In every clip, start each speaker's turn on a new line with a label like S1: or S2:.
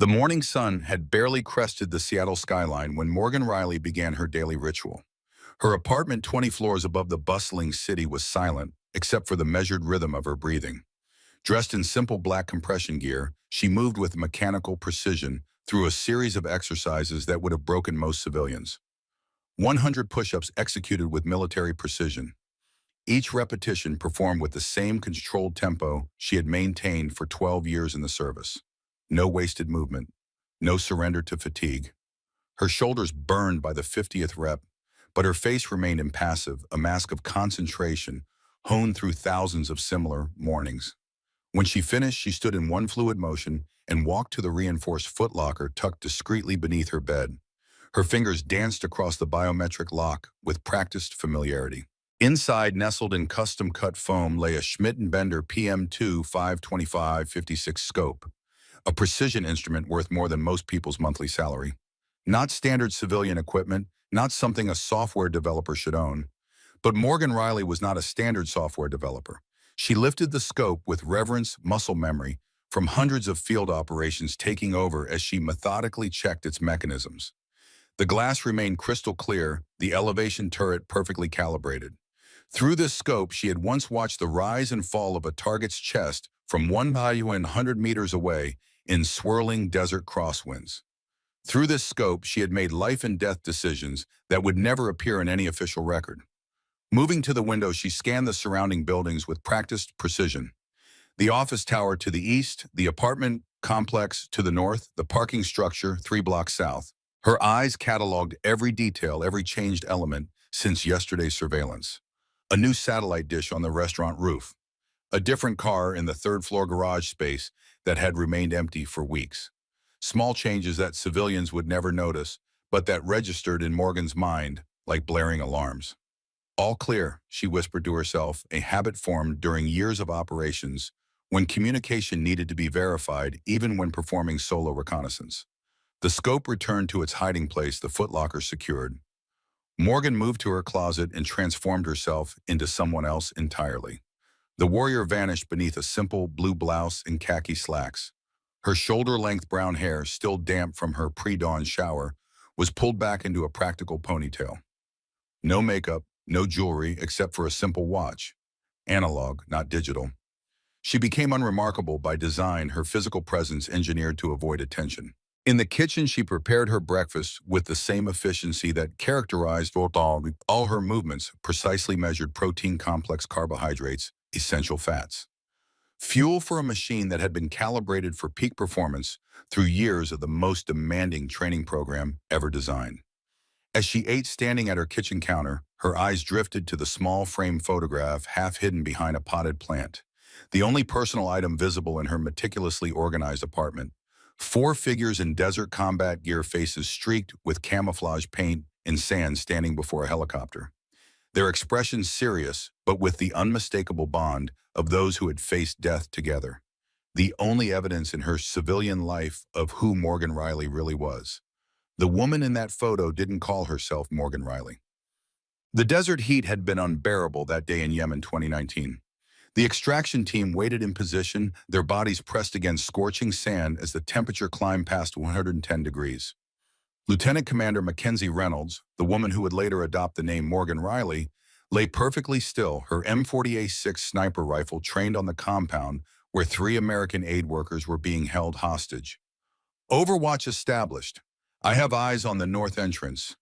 S1: The morning sun had barely crested the Seattle skyline when Morgan Riley began her daily ritual. Her apartment 20 floors above the bustling city was silent, except for the measured rhythm of her breathing. Dressed in simple black compression gear, she moved with mechanical precision through a series of exercises that would have broken most civilians. 100 push-ups executed with military precision. Each repetition performed with the same controlled tempo she had maintained for 12 years in the service. No wasted movement, no surrender to fatigue. Her shoulders burned by the 50th rep, but her face remained impassive, a mask of concentration honed through thousands of similar mornings. When she finished, she stood in one fluid motion and walked to the reinforced footlocker tucked discreetly beneath her bed. Her fingers danced across the biometric lock with practiced familiarity. Inside, nestled in custom-cut foam, lay a Schmidt& Bender PM2 525-56 scope, a precision instrument worth more than most people's monthly salary. Not standard civilian equipment, not something a software developer should own. But Morgan Riley was not a standard software developer. She lifted the scope with reverence, muscle memory, from hundreds of field operations taking over as she methodically checked its mechanisms. The glass remained crystal clear, the elevation turret perfectly calibrated. Through this scope, she had once watched the rise and fall of a target's chest from 100 meters away in swirling desert crosswinds. Through this scope, she had made life and death decisions that would never appear in any official record. Moving to the window, she scanned the surrounding buildings with practiced precision. The office tower to the east, the apartment complex to the north, the parking structure 3 blocks south. Her eyes cataloged every detail, every changed element since yesterday's surveillance. A new satellite dish on the restaurant roof. A different car in the third-floor garage space that had remained empty for weeks. Small changes that civilians would never notice, but that registered in Morgan's mind like blaring alarms. All clear, she whispered to herself, a habit formed during years of operations when communication needed to be verified even when performing solo reconnaissance. The scope returned to its hiding place, the footlocker secured. Morgan moved to her closet and transformed herself into someone else entirely. The warrior vanished beneath a simple blue blouse and khaki slacks. Her shoulder-length brown hair, still damp from her pre-dawn shower, was pulled back into a practical ponytail. No makeup, no jewelry except for a simple watch. Analog, not digital. She became unremarkable by design, her physical presence engineered to avoid attention. In the kitchen, she prepared her breakfast with the same efficiency that characterized all her movements, precisely measured protein, complex carbohydrates, essential fats. Fuel for a machine that had been calibrated for peak performance through years of the most demanding training program ever designed. As she ate standing at her kitchen counter, her eyes drifted to the small frame photograph half hidden behind a potted plant, the only personal item visible in her meticulously organized apartment. 4 figures in desert combat gear, faces streaked with camouflage paint and sand, standing before a helicopter. Their expressions serious, but with the unmistakable bond of those who had faced death together. The only evidence in her civilian life of who Morgan Riley really was. The woman in that photo didn't call herself Morgan Riley. The desert heat had been unbearable that day in Yemen 2019. The extraction team waited in position, their bodies pressed against scorching sand as the temperature climbed past 110 degrees. Lieutenant Commander Mackenzie Reynolds, the woman who would later adopt the name Morgan Riley, lay perfectly still, her M40A6 sniper rifle trained on the compound where 3 American aid workers were being held hostage. Overwatch established. I have eyes on the north entrance.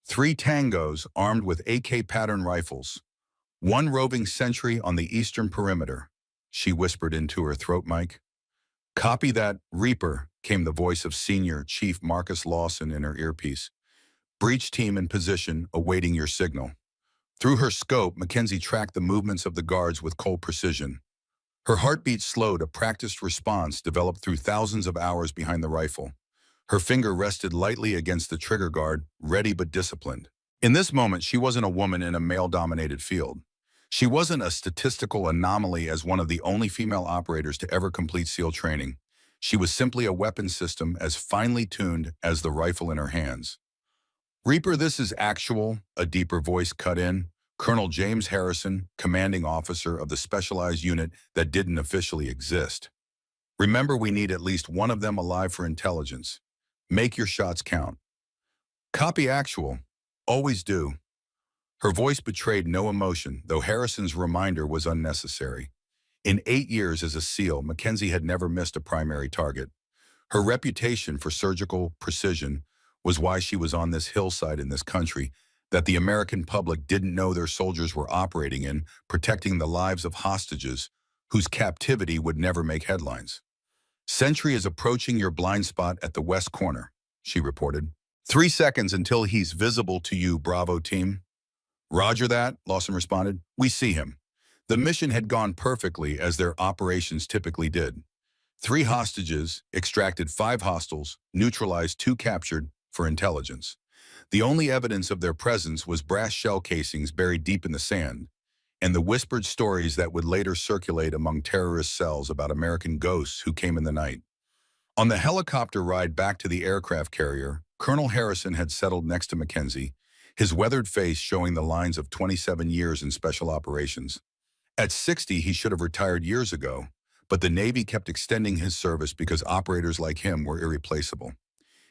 S1: 3 tangos armed with AK pattern rifles. 1 roving sentry on the eastern perimeter, she whispered into her throat mic. Copy that, Reaper, came the voice of Senior Chief Marcus Lawson in her earpiece. Breach team in position, awaiting your signal. Through her scope, Mackenzie tracked the movements of the guards with cold precision. Her heartbeat slowed, a practiced response developed through thousands of hours behind the rifle. Her finger rested lightly against the trigger guard, ready but disciplined. In this moment, she wasn't a woman in a male-dominated field. She wasn't a statistical anomaly as one of the only female operators to ever complete SEAL training. She was simply a weapon system as finely tuned as the rifle in her hands. Reaper, this is actual, a deeper voice cut in. Colonel James Harrison, commanding officer of the specialized unit that didn't officially exist. Remember, we need at least one of them alive for intelligence. Make your shots count. Copy actual. Always do. Her voice betrayed no emotion, though Harrison's reminder was unnecessary. In 8 years as a SEAL, Mackenzie had never missed a primary target. Her reputation for surgical precision was why she was on this hillside in this country that the American public didn't know their soldiers were operating in, protecting the lives of hostages whose captivity would never make headlines. Sentry is approaching your blind spot at the west corner, she reported. 3 seconds until he's visible to you, Bravo team. Roger that, Lawson responded. We see him. The mission had gone perfectly as their operations typically did. 3 hostages, extracted 5 hostiles, neutralized 2 captured for intelligence. The only evidence of their presence was brass shell casings buried deep in the sand, and the whispered stories that would later circulate among terrorist cells about American ghosts who came in the night. On the helicopter ride back to the aircraft carrier, Colonel Harrison had settled next to Mackenzie, his weathered face showing the lines of 27 years in special operations. At 60, he should have retired years ago, but the Navy kept extending his service because operators like him were irreplaceable.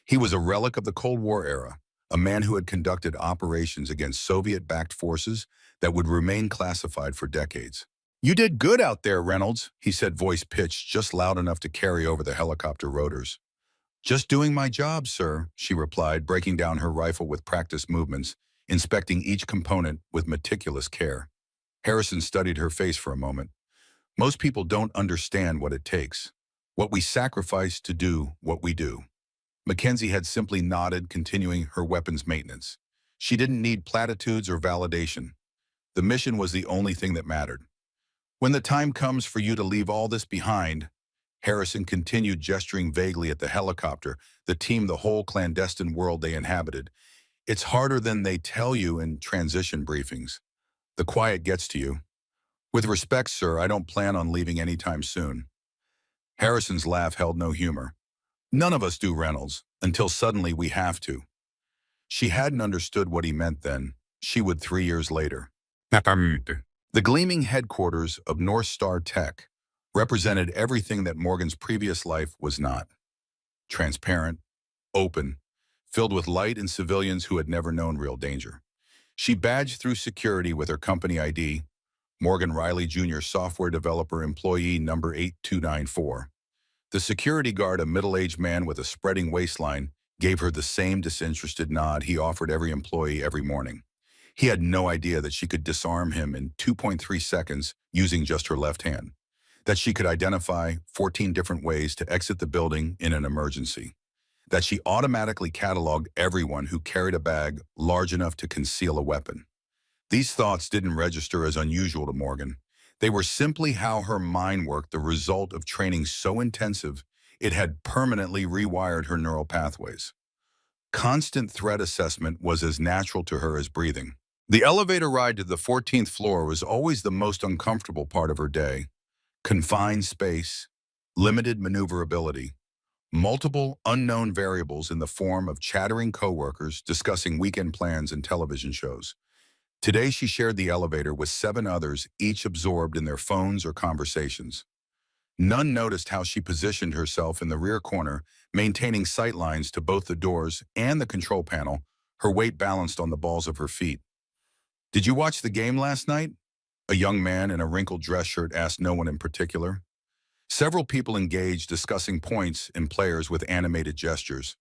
S1: He was a relic of the Cold War era, a man who had conducted operations against Soviet-backed forces that would remain classified for decades. You did good out there, Reynolds, he said, voice pitched just loud enough to carry over the helicopter rotors. Just doing my job, sir, she replied, breaking down her rifle with practiced movements, inspecting each component with meticulous care. Harrison studied her face for a moment. Most people don't understand what it takes, what we sacrifice to do what we do. Mackenzie had simply nodded, continuing her weapons maintenance. She didn't need platitudes or validation. The mission was the only thing that mattered. When the time comes for you to leave all this behind, Harrison continued, gesturing vaguely at the helicopter, the team, the whole clandestine world they inhabited. It's harder than they tell you in transition briefings. The quiet gets to you. With respect, sir, I don't plan on leaving anytime soon. Harrison's laugh held no humor. None of us do, Reynolds, until suddenly we have to. She hadn't understood what he meant then. She would 3 years later. The gleaming headquarters of North Star Tech represented everything that Morgan's previous life was not. Transparent, open, filled with light and civilians who had never known real danger. She badged through security with her company ID, Morgan Riley Jr., software developer, employee number 8294. The security guard, a middle-aged man with a spreading waistline, gave her the same disinterested nod he offered every employee every morning. He had no idea that she could disarm him in 2.3 seconds using just her left hand, that she could identify 14 different ways to exit the building in an emergency, that she automatically cataloged everyone who carried a bag large enough to conceal a weapon. These thoughts didn't register as unusual to Morgan. They were simply how her mind worked, the result of training so intensive it had permanently rewired her neural pathways. Constant threat assessment was as natural to her as breathing. The elevator ride to the 14th floor was always the most uncomfortable part of her day. Confined space, limited maneuverability, multiple unknown variables in the form of chattering coworkers discussing weekend plans and television shows. Today, she shared the elevator with 7 others, each absorbed in their phones or conversations. None noticed how she positioned herself in the rear corner, maintaining sight lines to both the doors and the control panel, her weight balanced on the balls of her feet. Did you watch the game last night? A young man in a wrinkled dress shirt asked no one in particular. Several people engaged, discussing points and players with animated gestures.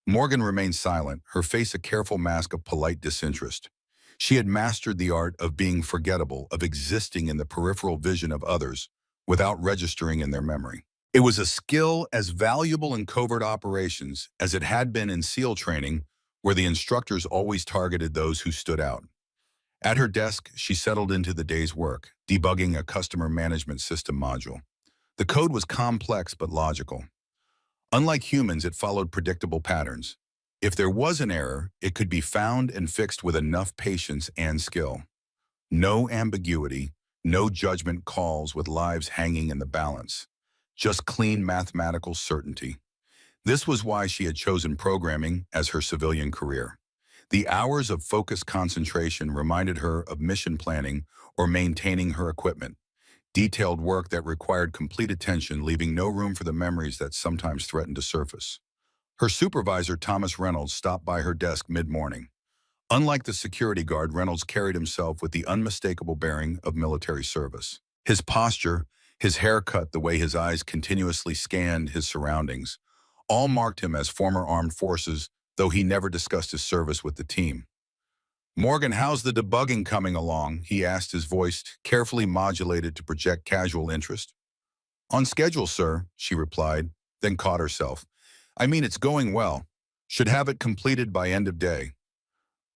S1: Morgan remained silent, her face a careful mask of polite disinterest. She had mastered the art of being forgettable, of existing in the peripheral vision of others without registering in their memory. It was a skill as valuable in covert operations as it had been in SEAL training, where the instructors always targeted those who stood out. At her desk, she settled into the day's work, debugging a customer management system module. The code was complex but logical. Unlike humans, it followed predictable patterns. If there was an error, it could be found and fixed with enough patience and skill. No ambiguity, no judgment calls with lives hanging in the balance. Just clean mathematical certainty. This was why she had chosen programming as her civilian career. The hours of focused concentration reminded her of mission planning or maintaining her equipment. detailed work that required complete attention, leaving no room for the memories that sometimes threatened to surface. Her supervisor, Thomas Reynolds, stopped by her desk mid-morning. Unlike the security guard, Reynolds carried himself with the unmistakable bearing of military service. His posture, his haircut, the way his eyes continuously scanned his surroundings, all marked him as former armed forces, though he never discussed his service with the team. "Morgan, how's the debugging coming along?" he asked, his voice carefully modulated to project casual interest. "On schedule, sir," she replied, then caught herself. "I mean, it's going well. Should have it completed by end of day."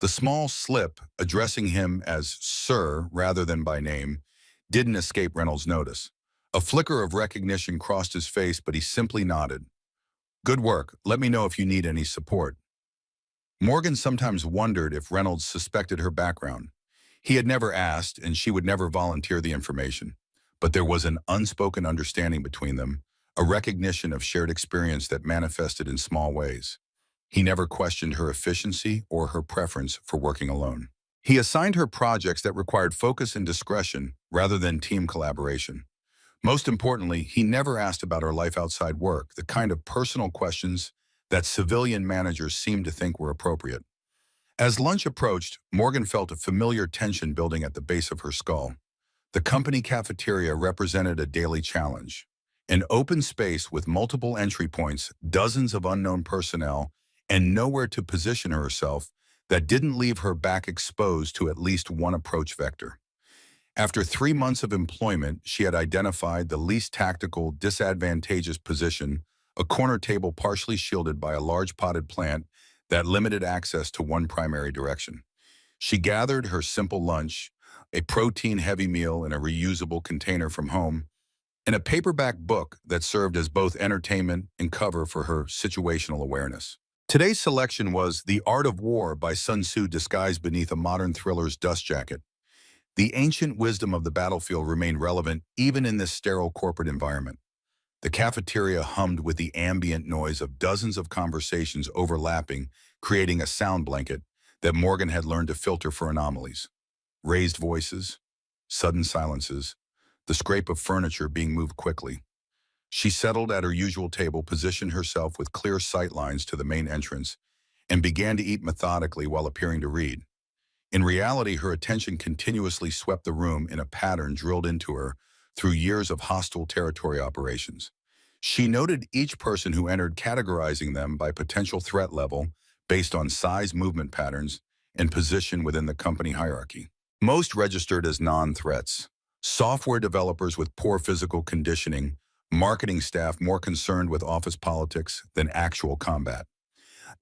S1: The small slip, addressing him as sir rather than by name, didn't escape Reynolds' notice. A flicker of recognition crossed his face, but he simply nodded. "Good work. Let me know if you need any support." Morgan sometimes wondered if Reynolds suspected her background. He had never asked, and she would never volunteer the information. But there was an unspoken understanding between them, a recognition of shared experience that manifested in small ways. He never questioned her efficiency or her preference for working alone. He assigned her projects that required focus and discretion rather than team collaboration. Most importantly, he never asked about her life outside work, the kind of personal questions that civilian managers seemed to think were appropriate. As lunch approached, Morgan felt a familiar tension building at the base of her skull. The company cafeteria represented a daily challenge. An open space with multiple entry points, dozens of unknown personnel, and nowhere to position herself that didn't leave her back exposed to at least one approach vector. After 3 months of employment, she had identified the least tactical, disadvantageous position, a corner table partially shielded by a large potted plant that limited access to one primary direction. She gathered her simple lunch, a protein-heavy meal in a reusable container from home, and a paperback book that served as both entertainment and cover for her situational awareness. Today's selection was The Art of War by Sun Tzu disguised beneath a modern thriller's dust jacket. The ancient wisdom of the battlefield remained relevant even in this sterile corporate environment. The cafeteria hummed with the ambient noise of dozens of conversations overlapping, creating a sound blanket that Morgan had learned to filter for anomalies. Raised voices, sudden silences, the scrape of furniture being moved quickly. She settled at her usual table, positioned herself with clear sight lines to the main entrance, and began to eat methodically while appearing to read. In reality, her attention continuously swept the room in a pattern drilled into her through years of hostile territory operations. She noted each person who entered, categorizing them by potential threat level based on size, movement patterns, and position within the company hierarchy. Most registered as non-threats. Software developers with poor physical conditioning, marketing staff more concerned with office politics than actual combat.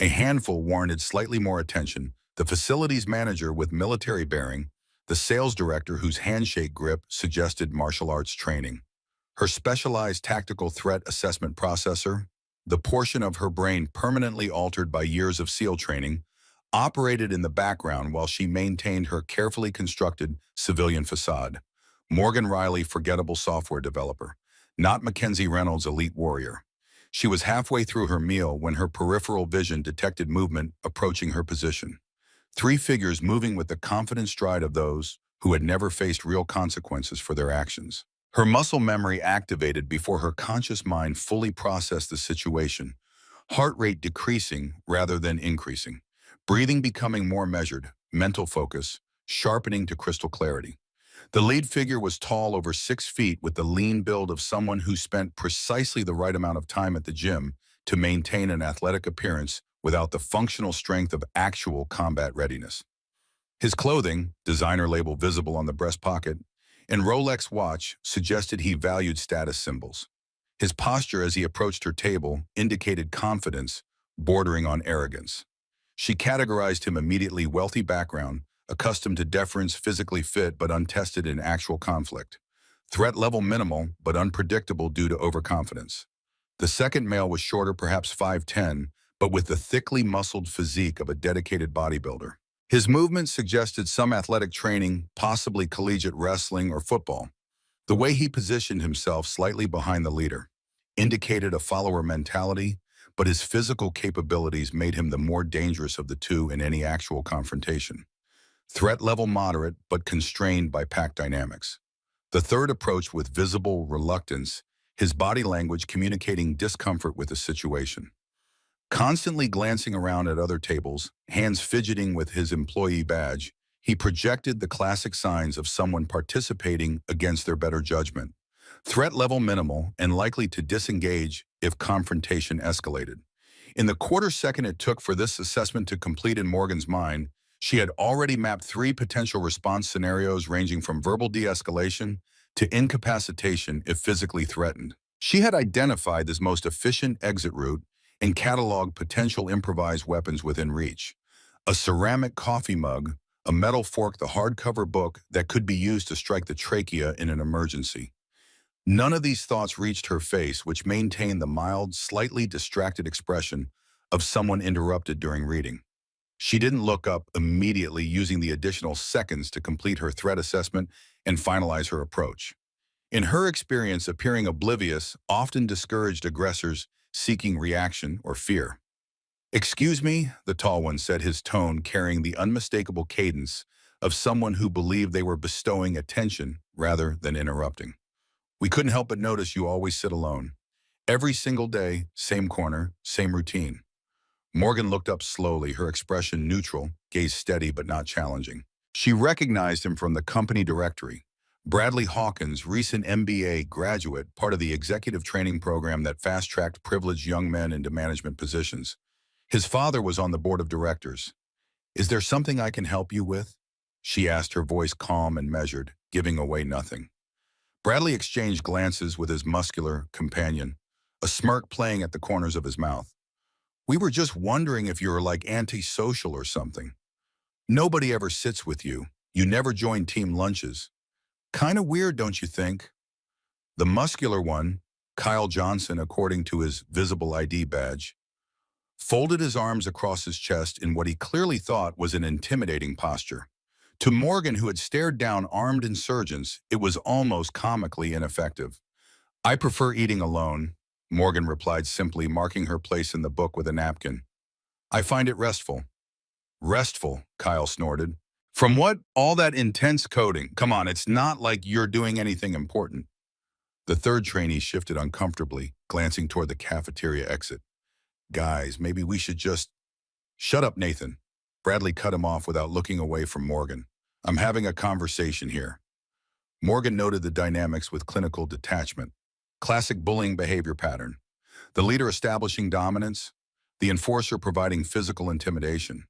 S1: A handful warranted slightly more attention: the facilities manager with military bearing, the sales director whose handshake grip suggested martial arts training, her specialized tactical threat assessment processor, the portion of her brain permanently altered by years of SEAL training, operated in the background while she maintained her carefully constructed civilian facade. Morgan Riley, forgettable software developer, not Mackenzie Reynolds, elite warrior. She was halfway through her meal when her peripheral vision detected movement approaching her position. 3 figures moving with the confident stride of those who had never faced real consequences for their actions. Her muscle memory activated before her conscious mind fully processed the situation, heart rate decreasing rather than increasing, breathing becoming more measured, mental focus sharpening to crystal clarity. The lead figure was tall, over 6 feet, with the lean build of someone who spent precisely the right amount of time at the gym to maintain an athletic appearance without the functional strength of actual combat readiness. His clothing, designer label visible on the breast pocket, and Rolex watch suggested he valued status symbols. His posture as he approached her table indicated confidence, bordering on arrogance. She categorized him immediately: wealthy background, accustomed to deference, physically fit but untested in actual conflict. Threat level minimal but unpredictable due to overconfidence. The second male was shorter, perhaps 5'10", but with the thickly muscled physique of a dedicated bodybuilder. His movements suggested some athletic training, possibly collegiate wrestling or football. The way he positioned himself slightly behind the leader indicated a follower mentality, but his physical capabilities made him the more dangerous of the two in any actual confrontation. Threat level moderate, but constrained by pack dynamics. The third approached with visible reluctance, his body language communicating discomfort with the situation. Constantly glancing around at other tables, hands fidgeting with his employee badge, he projected the classic signs of someone participating against their better judgment. Threat level minimal and likely to disengage if confrontation escalated. In the quarter second it took for this assessment to complete in Morgan's mind, she had already mapped three potential response scenarios ranging from verbal de-escalation to incapacitation if physically threatened. She had identified this most efficient exit route and cataloged potential improvised weapons within reach. A ceramic coffee mug, a metal fork, the hardcover book that could be used to strike the trachea in an emergency. None of these thoughts reached her face, which maintained the mild, slightly distracted expression of someone interrupted during reading. She didn't look up immediately, using the additional seconds to complete her threat assessment and finalize her approach. In her experience, appearing oblivious often discouraged aggressors seeking reaction or fear. "Excuse me," the tall one said, his tone carrying the unmistakable cadence of someone who believed they were bestowing attention rather than interrupting. "We couldn't help but notice you always sit alone. Every single day, same corner, same routine." Morgan looked up slowly, her expression neutral, gaze steady but not challenging. She recognized him from the company directory. Bradley Hawkins, recent MBA graduate, part of the executive training program that fast-tracked privileged young men into management positions. His father was on the board of directors. "Is there something I can help you with?" she asked, her voice calm and measured, giving away nothing. Bradley exchanged glances with his muscular companion, a smirk playing at the corners of his mouth. "We were just wondering if you were like antisocial or something. Nobody ever sits with you. You never join team lunches. Kinda weird, don't you think?" The muscular one, Kyle Johnson, according to his visible ID badge, folded his arms across his chest in what he clearly thought was an intimidating posture. To Morgan, who had stared down armed insurgents, it was almost comically ineffective. "I prefer eating alone," Morgan replied simply, marking her place in the book with a napkin. "I find it restful." "Restful," Kyle snorted. "From what? All that intense coding. Come on, it's not like you're doing anything important." The third trainee shifted uncomfortably, glancing toward the cafeteria exit. "Guys, maybe we should just—" "Shut up, Nathan." Bradley cut him off without looking away from Morgan. "I'm having a conversation here." Morgan noted the dynamics with clinical detachment. Classic bullying behavior pattern. The leader establishing dominance, the enforcer providing physical intimidation,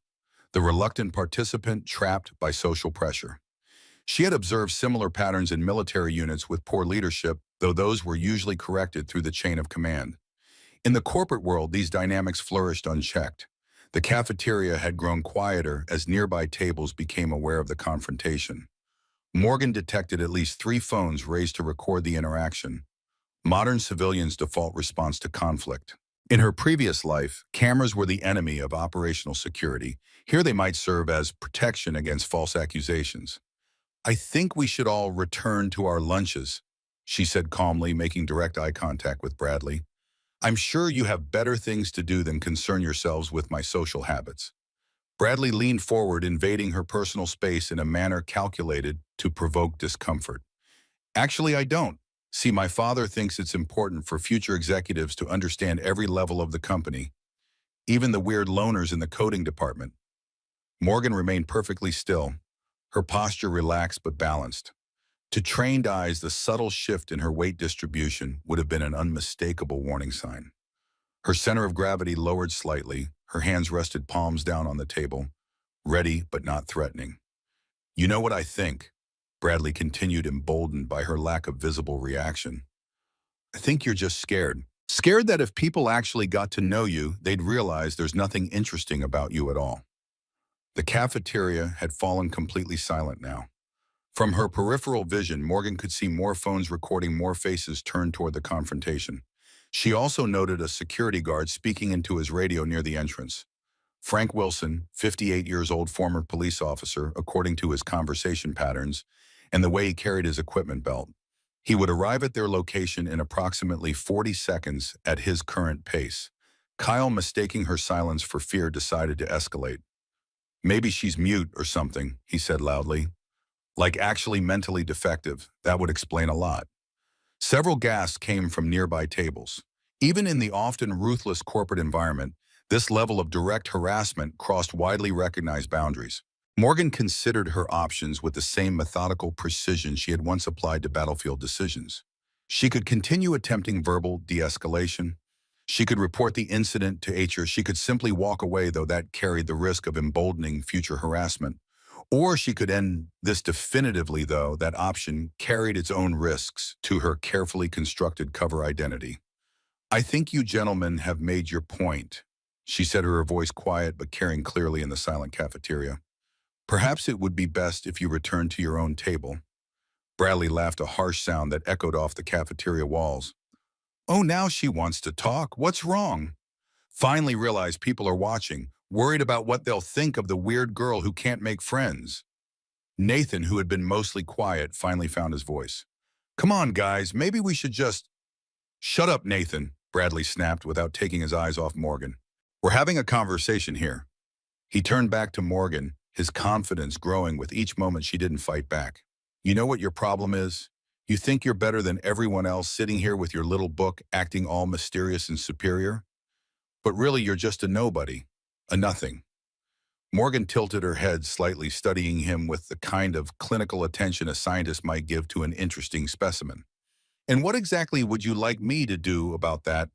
S1: the reluctant participant trapped by social pressure. She had observed similar patterns in military units with poor leadership, though those were usually corrected through the chain of command. In the corporate world, these dynamics flourished unchecked. The cafeteria had grown quieter as nearby tables became aware of the confrontation. Morgan detected at least 3 phones raised to record the interaction. Modern civilians' default response to conflict. In her previous life, cameras were the enemy of operational security. Here they might serve as protection against false accusations. "I think we should all return to our lunches," she said calmly, making direct eye contact with Bradley. "I'm sure you have better things to do than concern yourselves with my social habits." Bradley leaned forward, invading her personal space in a manner calculated to provoke discomfort. "Actually, I don't. See, my father thinks it's important for future executives to understand every level of the company, even the weird loners in the coding department." Morgan remained perfectly still, her posture relaxed but balanced. To trained eyes, the subtle shift in her weight distribution would have been an unmistakable warning sign. Her center of gravity lowered slightly, her hands rested palms down on the table, ready but not threatening. "You know what I think?" Bradley continued, emboldened by her lack of visible reaction. "I think you're just scared. Scared that if people actually got to know you, they'd realize there's nothing interesting about you at all." The cafeteria had fallen completely silent now. From her peripheral vision, Morgan could see more phones recording more faces turned toward the confrontation. She also noted a security guard speaking into his radio near the entrance. Frank Wilson, 58 years old, former police officer, according to his conversation patterns and the way he carried his equipment belt. He would arrive at their location in approximately 40 seconds at his current pace. Kyle, mistaking her silence for fear, decided to escalate. "Maybe she's mute or something," he said loudly. Like actually mentally defective, that would explain a lot. Several gasps came from nearby tables. Even in the often ruthless corporate environment, this level of direct harassment crossed widely recognized boundaries. Morgan considered her options with the same methodical precision she had once applied to battlefield decisions. She could continue attempting verbal de-escalation. She could report the incident to HR. She could simply walk away, though that carried the risk of emboldening future harassment. Or she could end this definitively, though that option carried its own risks to her carefully constructed cover identity. "I think you gentlemen have made your point," she said, her voice quiet but carrying clearly in the silent cafeteria. "Perhaps it would be best if you returned to your own table." Bradley laughed, a harsh sound that echoed off the cafeteria walls. "Oh, now she wants to talk. What's wrong?" Finally realized people are watching, worried about what they'll think of the weird girl who can't make friends. Nathan, who had been mostly quiet, finally found his voice. "Come on, guys, maybe we should just—" "Shut up, Nathan," Bradley snapped without taking his eyes off Morgan. "We're having a conversation here." He turned back to Morgan, his confidence growing with each moment she didn't fight back. "You know what your problem is? You think you're better than everyone else sitting here with your little book acting all mysterious and superior? But really you're just a nobody, a nothing." Morgan tilted her head slightly, studying him with the kind of clinical attention a scientist might give to an interesting specimen. "And what exactly would you like me to do about that?"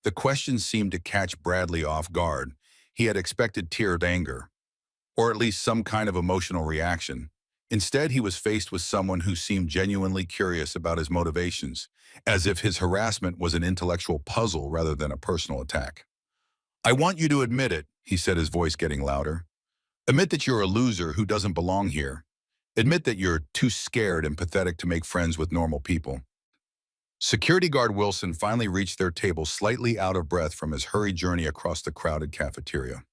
S1: The question seemed to catch Bradley off guard. He had expected tiered anger, or at least some kind of emotional reaction. Instead, he was faced with someone who seemed genuinely curious about his motivations, as if his harassment was an intellectual puzzle rather than a personal attack. "I want you to admit it," he said, his voice getting louder. "Admit that you're a loser who doesn't belong here. Admit that you're too scared and pathetic to make friends with normal people." Security guard Wilson finally reached their table, slightly out of breath from his hurried journey across the crowded cafeteria.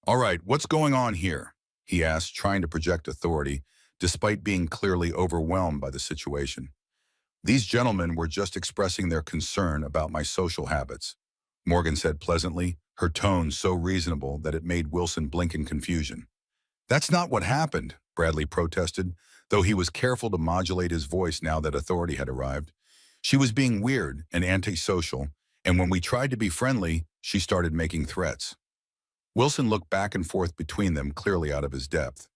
S1: "All right, what's going on here?" he asked, trying to project authority, despite being clearly overwhelmed by the situation. "These gentlemen were just expressing their concern about my social habits," Morgan said pleasantly, her tone so reasonable that it made Wilson blink in confusion. "That's not what happened," Bradley protested, though he was careful to modulate his voice now that authority had arrived. "She was being weird and antisocial, and when we tried to be friendly, she started making threats." Wilson looked back and forth between them, clearly out of his depth.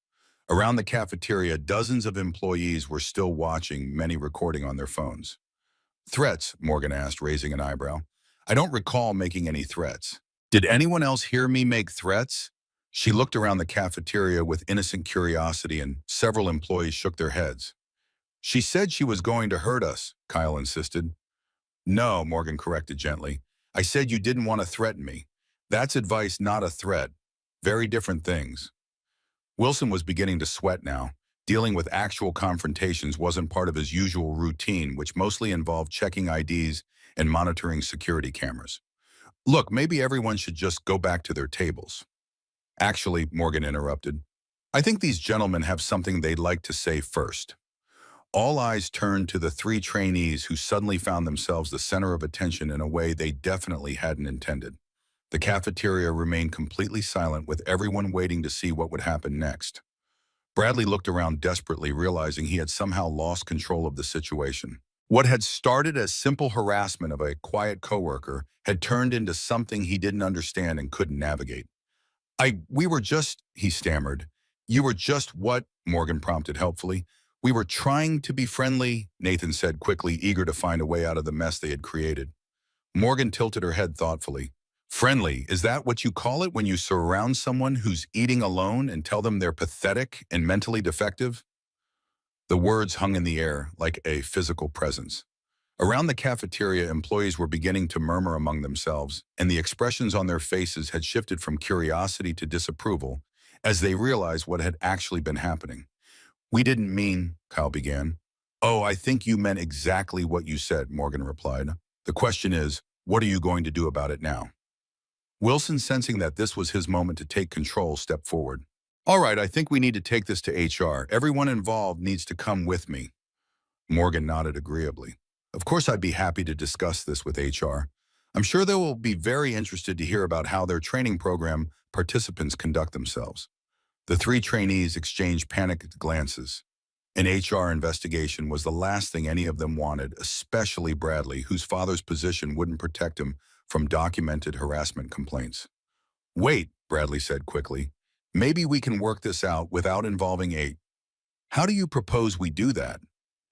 S1: Around the cafeteria, dozens of employees were still watching, many recording on their phones. "Threats?" Morgan asked, raising an eyebrow. "I don't recall making any threats. Did anyone else hear me make threats?" She looked around the cafeteria with innocent curiosity, and several employees shook their heads. "She said she was going to hurt us," Kyle insisted. "No," Morgan corrected gently. "I said you didn't want to threaten me. That's advice, not a threat. Very different things." Wilson was beginning to sweat now. Dealing with actual confrontations wasn't part of his usual routine, which mostly involved checking IDs and monitoring security cameras. "Look, maybe everyone should just go back to their tables." "Actually," Morgan interrupted, "I think these gentlemen have something they'd like to say first." All eyes turned to the three trainees who suddenly found themselves the center of attention in a way they definitely hadn't intended. The cafeteria remained completely silent, with everyone waiting to see what would happen next. Bradley looked around desperately, realizing he had somehow lost control of the situation. What had started as simple harassment of a quiet coworker had turned into something he didn't understand and couldn't navigate. We were just," he stammered. "You were just what?" Morgan prompted helpfully. "We were trying to be friendly," Nathan said quickly, eager to find a way out of the mess they had created. Morgan tilted her head thoughtfully. "Friendly, is that what you call it when you surround someone who's eating alone and tell them they're pathetic and mentally defective?" The words hung in the air like a physical presence. Around the cafeteria, employees were beginning to murmur among themselves, and the expressions on their faces had shifted from curiosity to disapproval as they realized what had actually been happening. "We didn't mean," Kyle began. "Oh, I think you meant exactly what you said," Morgan replied. "The question is, what are you going to do about it now?" Wilson, sensing that this was his moment to take control, stepped forward. "All right, I think we need to take this to HR. Everyone involved needs to come with me." Morgan nodded agreeably. "Of course, I'd be happy to discuss this with HR. I'm sure they will be very interested to hear about how their training program participants conduct themselves." The three trainees exchanged panicked glances. An HR investigation was the last thing any of them wanted, especially Bradley, whose father's position wouldn't protect him from documented harassment complaints. Wait, Bradley said quickly. Maybe we can work this out without involving eight. How do you propose we do that?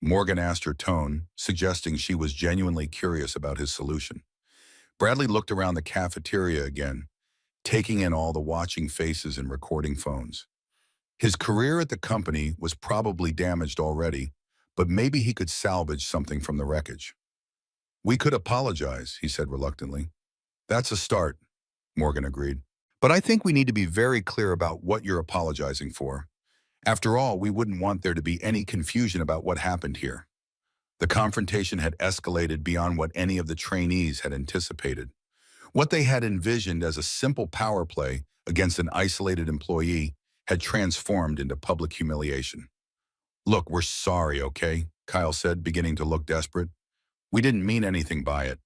S1: Morgan asked, her tone suggesting she was genuinely curious about his solution. Bradley looked around the cafeteria again, taking in all the watching faces and recording phones. His career at the company was probably damaged already, but maybe he could salvage something from the wreckage. We could apologize, he said reluctantly. That's a start, Morgan agreed. But I think we need to be very clear about what you're apologizing for. After all, we wouldn't want there to be any confusion about what happened here. The confrontation had escalated beyond what any of the trainees had anticipated. What they had envisioned as a simple power play against an isolated employee had transformed into public humiliation. Look, we're sorry, okay? Kyle said, beginning to look desperate. We didn't mean anything by it.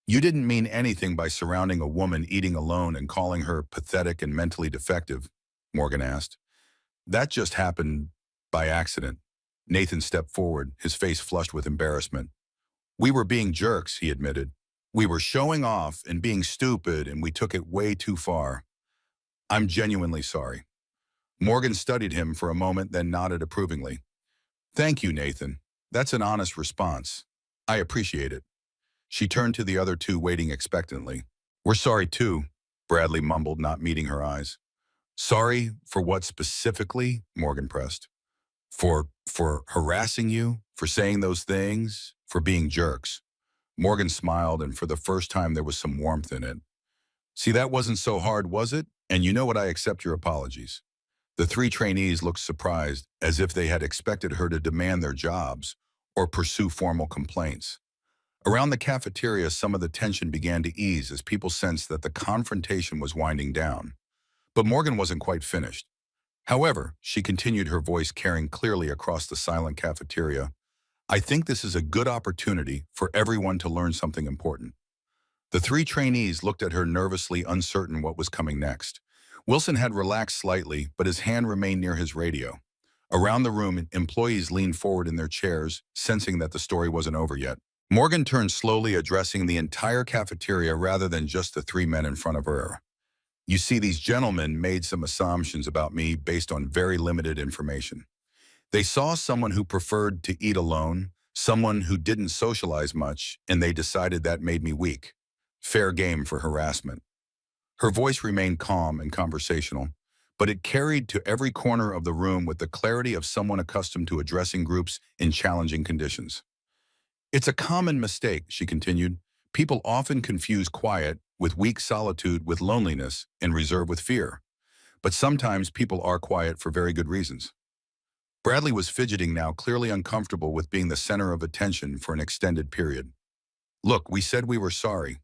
S1: You didn't mean anything by surrounding a woman eating alone and calling her pathetic and mentally defective, Morgan asked. That just happened by accident. Nathan stepped forward, his face flushed with embarrassment. We were being jerks, he admitted. We were showing off and being stupid, and we took it way too far. I'm genuinely sorry. Morgan studied him for a moment, then nodded approvingly. Thank you, Nathan. That's an honest response. I appreciate it. She turned to the other two, waiting expectantly. We're sorry too, Bradley mumbled, not meeting her eyes. Sorry for what specifically? Morgan pressed. For harassing you? For saying those things? For being jerks? Morgan smiled, and for the first time there was some warmth in it. See, that wasn't so hard, was it? And you know what, I accept your apologies. The three trainees looked surprised, as if they had expected her to demand their jobs or pursue formal complaints. Around the cafeteria, some of the tension began to ease as people sensed that the confrontation was winding down. But Morgan wasn't quite finished. However, she continued, her voice carrying clearly across the silent cafeteria. I think this is a good opportunity for everyone to learn something important. The three trainees looked at her nervously, uncertain what was coming next. Wilson had relaxed slightly, but his hand remained near his radio. Around the room, employees leaned forward in their chairs, sensing that the story wasn't over yet. Morgan turned slowly, addressing the entire cafeteria rather than just the three men in front of her. You see, these gentlemen made some assumptions about me based on very limited information. They saw someone who preferred to eat alone, someone who didn't socialize much, and they decided that made me weak. Fair game for harassment. Her voice remained calm and conversational, but it carried to every corner of the room with the clarity of someone accustomed to addressing groups in challenging conditions. It's a common mistake, she continued. People often confuse quiet with weak, solitude with loneliness, and reserve with fear. But sometimes people are quiet for very good reasons. Bradley was fidgeting now, clearly uncomfortable with being the center of attention for an extended period. Look, we said we were sorry.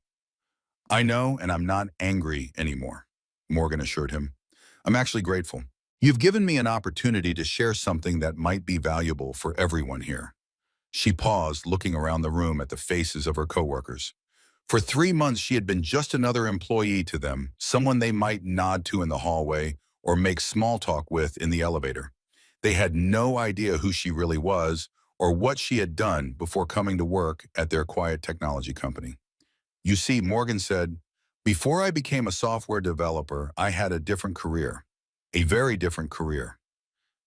S1: I know, and I'm not angry anymore, Morgan assured him. I'm actually grateful. You've given me an opportunity to share something that might be valuable for everyone here. She paused, looking around the room at the faces of her coworkers. For 3 months, she had been just another employee to them, someone they might nod to in the hallway or make small talk with in the elevator. They had no idea who she really was or what she had done before coming to work at their quiet technology company. You see, Morgan said, before I became a software developer, I had a different career, a very different career.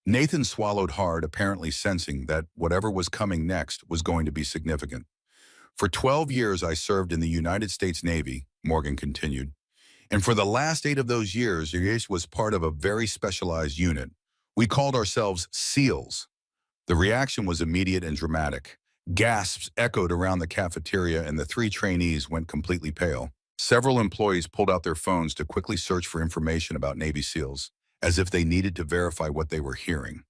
S1: Nathan swallowed hard, apparently sensing that whatever was coming next was going to be significant. For 12 years, I served in the United States Navy, Morgan continued. And for the last 8 of those years, Aviation was part of a very specialized unit. We called ourselves SEALs. The reaction was immediate and dramatic. Gasps echoed around the cafeteria, and the three trainees went completely pale. Several employees pulled out their phones to quickly search for information about Navy SEALs, as if they needed to verify what they were hearing.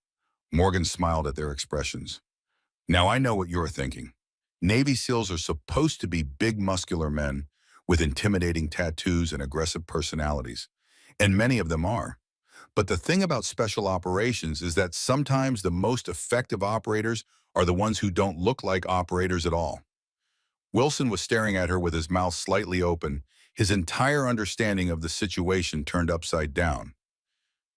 S1: Morgan smiled at their expressions. Now I know what you're thinking. Navy SEALs are supposed to be big, muscular men with intimidating tattoos and aggressive personalities, and many of them are. But the thing about special operations is that sometimes the most effective operators are the ones who don't look like operators at all. Wilson was staring at her with his mouth slightly open, his entire understanding of the situation turned upside down.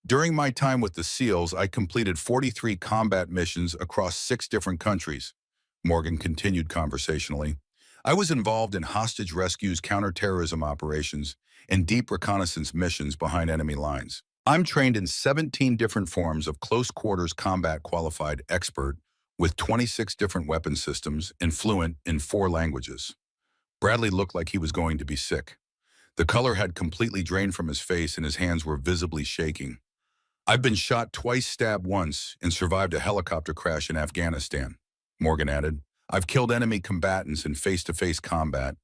S1: During my time with the SEALs, I completed 43 combat missions across 6 different countries. Morgan continued conversationally. I was involved in hostage rescues, counterterrorism operations, and deep reconnaissance missions behind enemy lines. I'm trained in 17 different forms of close quarters combat qualified expert with 26 different weapon systems and fluent in 4 languages. Bradley looked like he was going to be sick. The color had completely drained from his face and his hands were visibly shaking. I've been shot twice, stabbed once, and survived a helicopter crash in Afghanistan, Morgan added. I've killed enemy combatants in face-to-face combat,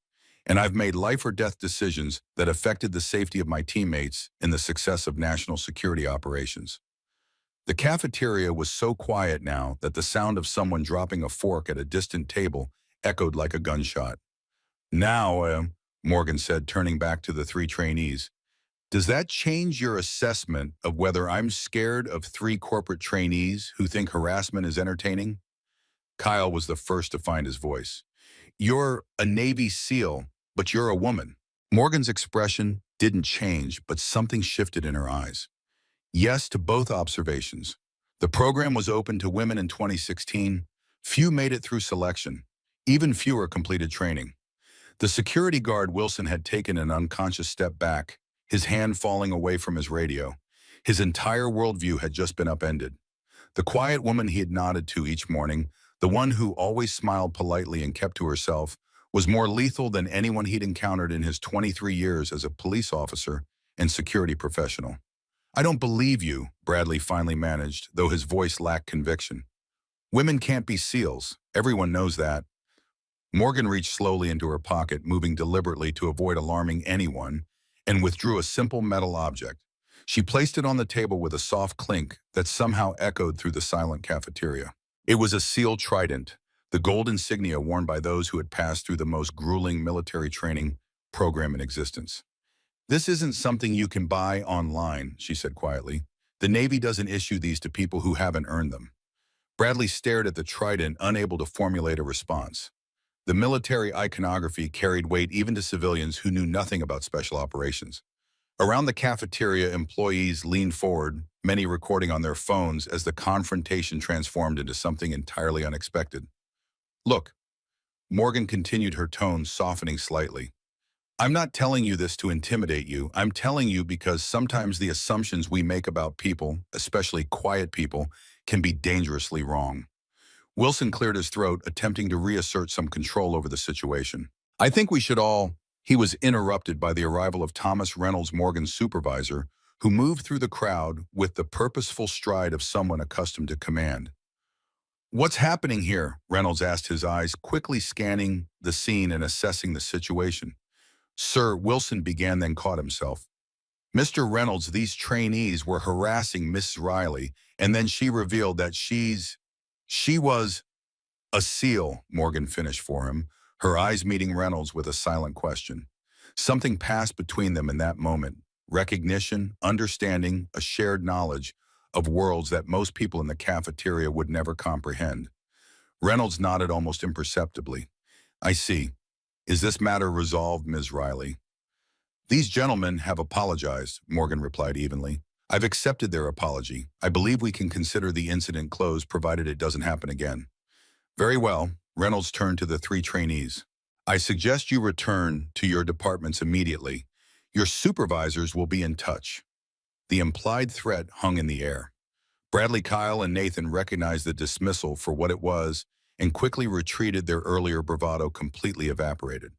S1: and I've made life-or-death decisions that affected the safety of my teammates and the success of national security operations. The cafeteria was so quiet now that the sound of someone dropping a fork at a distant table echoed like a gunshot. Now, Morgan said, turning back to the 3 trainees, does that change your assessment of whether I'm scared of 3 corporate trainees who think harassment is entertaining? Kyle was the first to find his voice. You're a Navy SEAL, but you're a woman. Morgan's expression didn't change, but something shifted in her eyes. Yes to both observations. The program was open to women in 2016. Few made it through selection. Even fewer completed training. The security guard Wilson had taken an unconscious step back, his hand falling away from his radio. His entire worldview had just been upended. The quiet woman he had nodded to each morning, the one who always smiled politely and kept to herself, was more lethal than anyone he'd encountered in his 23 years as a police officer and security professional. I don't believe you, Bradley finally managed, though his voice lacked conviction. Women can't be SEALs. Everyone knows that. Morgan reached slowly into her pocket, moving deliberately to avoid alarming anyone, and withdrew a simple metal object. She placed it on the table with a soft clink that somehow echoed through the silent cafeteria. It was a SEAL trident, the gold insignia worn by those who had passed through the most grueling military training program in existence. This isn't something you can buy online, she said quietly. The Navy doesn't issue these to people who haven't earned them. Bradley stared at the trident, unable to formulate a response. The military iconography carried weight even to civilians who knew nothing about special operations. Around the cafeteria, employees leaned forward, many recording on their phones as the confrontation transformed into something entirely unexpected. Look, Morgan continued, her tone softening slightly. I'm not telling you this to intimidate you. I'm telling you because sometimes the assumptions we make about people, especially quiet people, can be dangerously wrong. Wilson cleared his throat, attempting to reassert some control over the situation. I think we should all... He was interrupted by the arrival of Thomas Reynolds, Morgan's supervisor, who moved through the crowd with the purposeful stride of someone accustomed to command. What's happening here? Reynolds asked, his eyes quickly scanning the scene and assessing the situation. Sir, Wilson began, then caught himself. Mr. Reynolds, these trainees were harassing Miss Riley, and then she revealed that she was a SEAL, Morgan finished for him, her eyes meeting Reynolds with a silent question. Something passed between them in that moment. Recognition, understanding, a shared knowledge of worlds that most people in the cafeteria would never comprehend. Reynolds nodded almost imperceptibly. I see. Is this matter resolved, Ms. Riley? These gentlemen have apologized, Morgan replied evenly. I've accepted their apology. I believe we can consider the incident closed provided it doesn't happen again. Very well. Reynolds turned to the 3 trainees. I suggest you return to your departments immediately. Your supervisors will be in touch. The implied threat hung in the air. Bradley, Kyle, and Nathan recognized the dismissal for what it was and quickly retreated, their earlier bravado completely evaporated.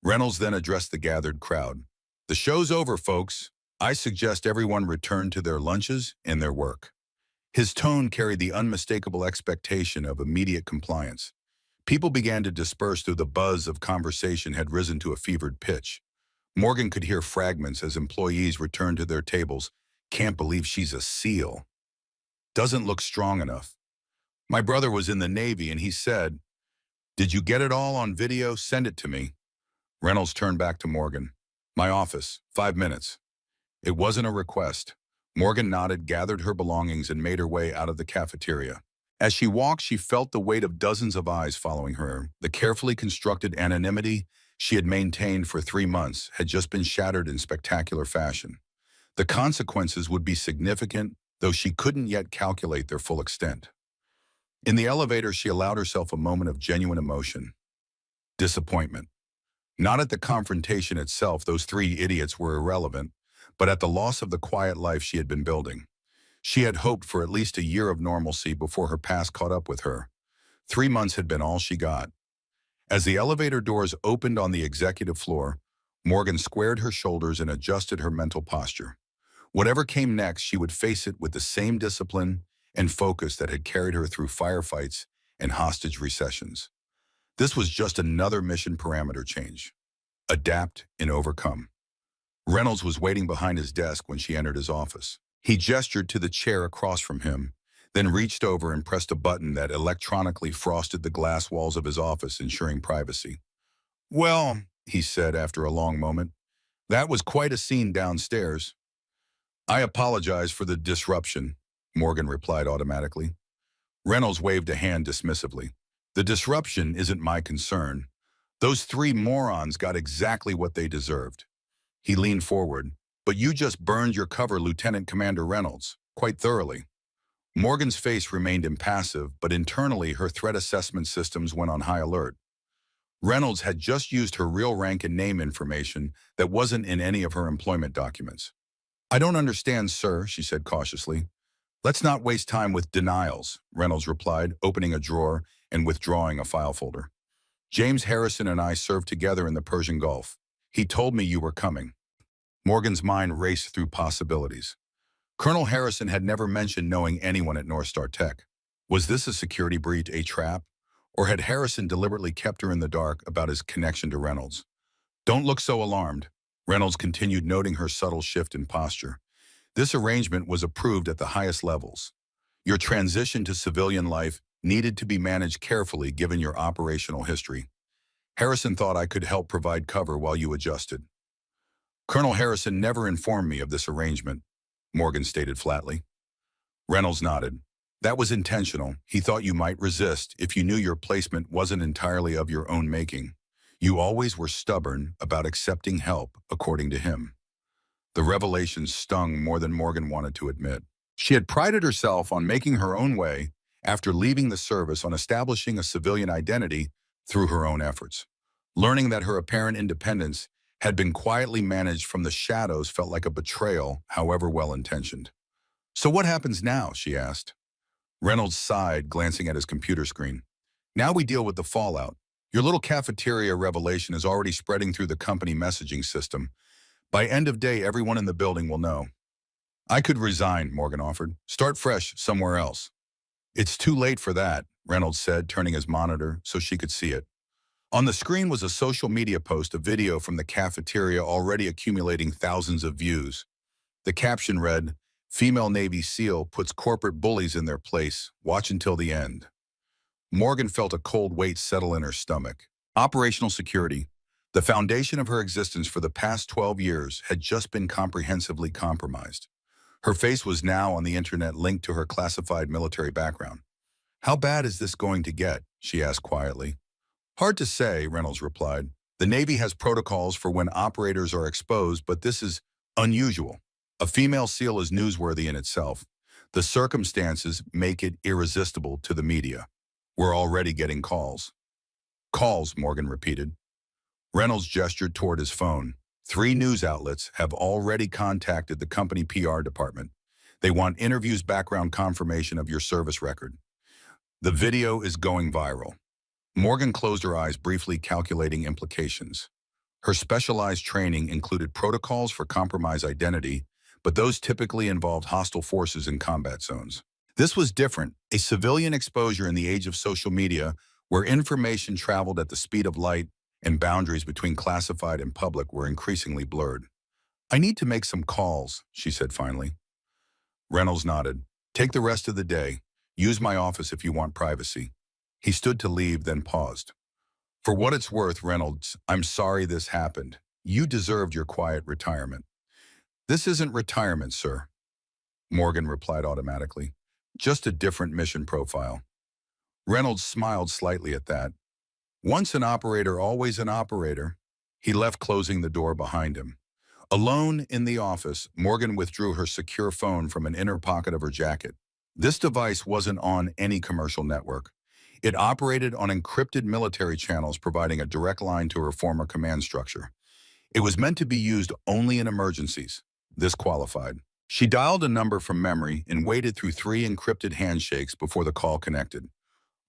S1: Reynolds then addressed the gathered crowd. The show's over, folks. I suggest everyone return to their lunches and their work. His tone carried the unmistakable expectation of immediate compliance. People began to disperse through the buzz of conversation had risen to a fevered pitch. Morgan could hear fragments as employees returned to their tables. Can't believe she's a SEAL. Doesn't look strong enough. My brother was in the Navy and he said, did you get it all on video? Send it to me. Reynolds turned back to Morgan. My office, 5 minutes. It wasn't a request. Morgan nodded, gathered her belongings, and made her way out of the cafeteria. As she walked, she felt the weight of dozens of eyes following her. The carefully constructed anonymity she had maintained for 3 months had just been shattered in spectacular fashion. The consequences would be significant, though she couldn't yet calculate their full extent. In the elevator, she allowed herself a moment of genuine emotion. Disappointment. Not at the confrontation itself, those three idiots were irrelevant, but at the loss of the quiet life she had been building. She had hoped for at least a year of normalcy before her past caught up with her. 3 months had been all she got. As the elevator doors opened on the executive floor, Morgan squared her shoulders and adjusted her mental posture. Whatever came next, she would face it with the same discipline and focus that had carried her through firefights and hostage recessions. This was just another mission parameter change. Adapt and overcome. Reynolds was waiting behind his desk when she entered his office. He gestured to the chair across from him, then reached over and pressed a button that electronically frosted the glass walls of his office, ensuring privacy. "Well," he said after a long moment, "that was quite a scene downstairs." "I apologize for the disruption," Morgan replied automatically. Reynolds waved a hand dismissively. "The disruption isn't my concern. Those three morons got exactly what they deserved." He leaned forward. "But you just burned your cover, Lieutenant Commander Reynolds, quite thoroughly." Morgan's face remained impassive, but internally her threat assessment systems went on high alert. Reynolds had just used her real rank and name information that wasn't in any of her employment documents. "I don't understand, sir," she said cautiously. "Let's not waste time with denials," Reynolds replied, opening a drawer and withdrawing a file folder. "James Harrison and I served together in the Persian Gulf. He told me you were coming." Morgan's mind raced through possibilities. Colonel Harrison had never mentioned knowing anyone at North Star Tech. Was this a security breach, a trap? Or had Harrison deliberately kept her in the dark about his connection to Reynolds? "Don't look so alarmed," Reynolds continued, noting her subtle shift in posture. "This arrangement was approved at the highest levels. Your transition to civilian life needed to be managed carefully given your operational history. Harrison thought I could help provide cover while you adjusted." "Colonel Harrison never informed me of this arrangement," Morgan stated flatly. Reynolds nodded. "That was intentional. He thought you might resist if you knew your placement wasn't entirely of your own making. You always were stubborn about accepting help, according to him." The revelation stung more than Morgan wanted to admit. She had prided herself on making her own way after leaving the service, on establishing a civilian identity through her own efforts. Learning that her apparent independence had been quietly managed from the shadows felt like a betrayal, however well-intentioned. "So what happens now?" she asked. Reynolds sighed, glancing at his computer screen. "Now we deal with the fallout. Your little cafeteria revelation is already spreading through the company messaging system. By end of day, everyone in the building will know." "I could resign," Morgan offered. "Start fresh somewhere else." "It's too late for that," Reynolds said, turning his monitor so she could see it. On the screen was a social media post, a video from the cafeteria already accumulating thousands of views. The caption read, "Female Navy SEAL puts corporate bullies in their place. Watch until the end." Morgan felt a cold weight settle in her stomach. Operational security, the foundation of her existence for the past 12 years, had just been comprehensively compromised. Her face was now on the internet, linked to her classified military background. "How bad is this going to get?" she asked quietly. "Hard to say," Reynolds replied. "The Navy has protocols for when operators are exposed, but this is unusual. A female SEAL is newsworthy in itself. The circumstances make it irresistible to the media. We're already getting calls." "Calls," Morgan repeated. Reynolds gestured toward his phone. "3 news outlets have already contacted the company PR department. They want interviews, background confirmation of your service record. The video is going viral." Morgan closed her eyes, briefly calculating implications. Her specialized training included protocols for compromised identity, but those typically involved hostile forces in combat zones. This was different, a civilian exposure in the age of social media where information traveled at the speed of light and boundaries between classified and public were increasingly blurred. "I need to make some calls," she said finally. Reynolds nodded. "Take the rest of the day. Use my office if you want privacy." He stood to leave, then paused. "For what it's worth, Reynolds, I'm sorry this happened. You deserved your quiet retirement." "This isn't retirement, sir," Morgan replied automatically. "Just a different mission profile." Reynolds smiled slightly at that. Once an operator, always an operator. He left, closing the door behind him. Alone in the office, Morgan withdrew her secure phone from an inner pocket of her jacket. This device wasn't on any commercial network. It operated on encrypted military channels, providing a direct line to her former command structure. It was meant to be used only in emergencies. This qualified. She dialed a number from memory and waited through 3 encrypted handshakes before the call connected.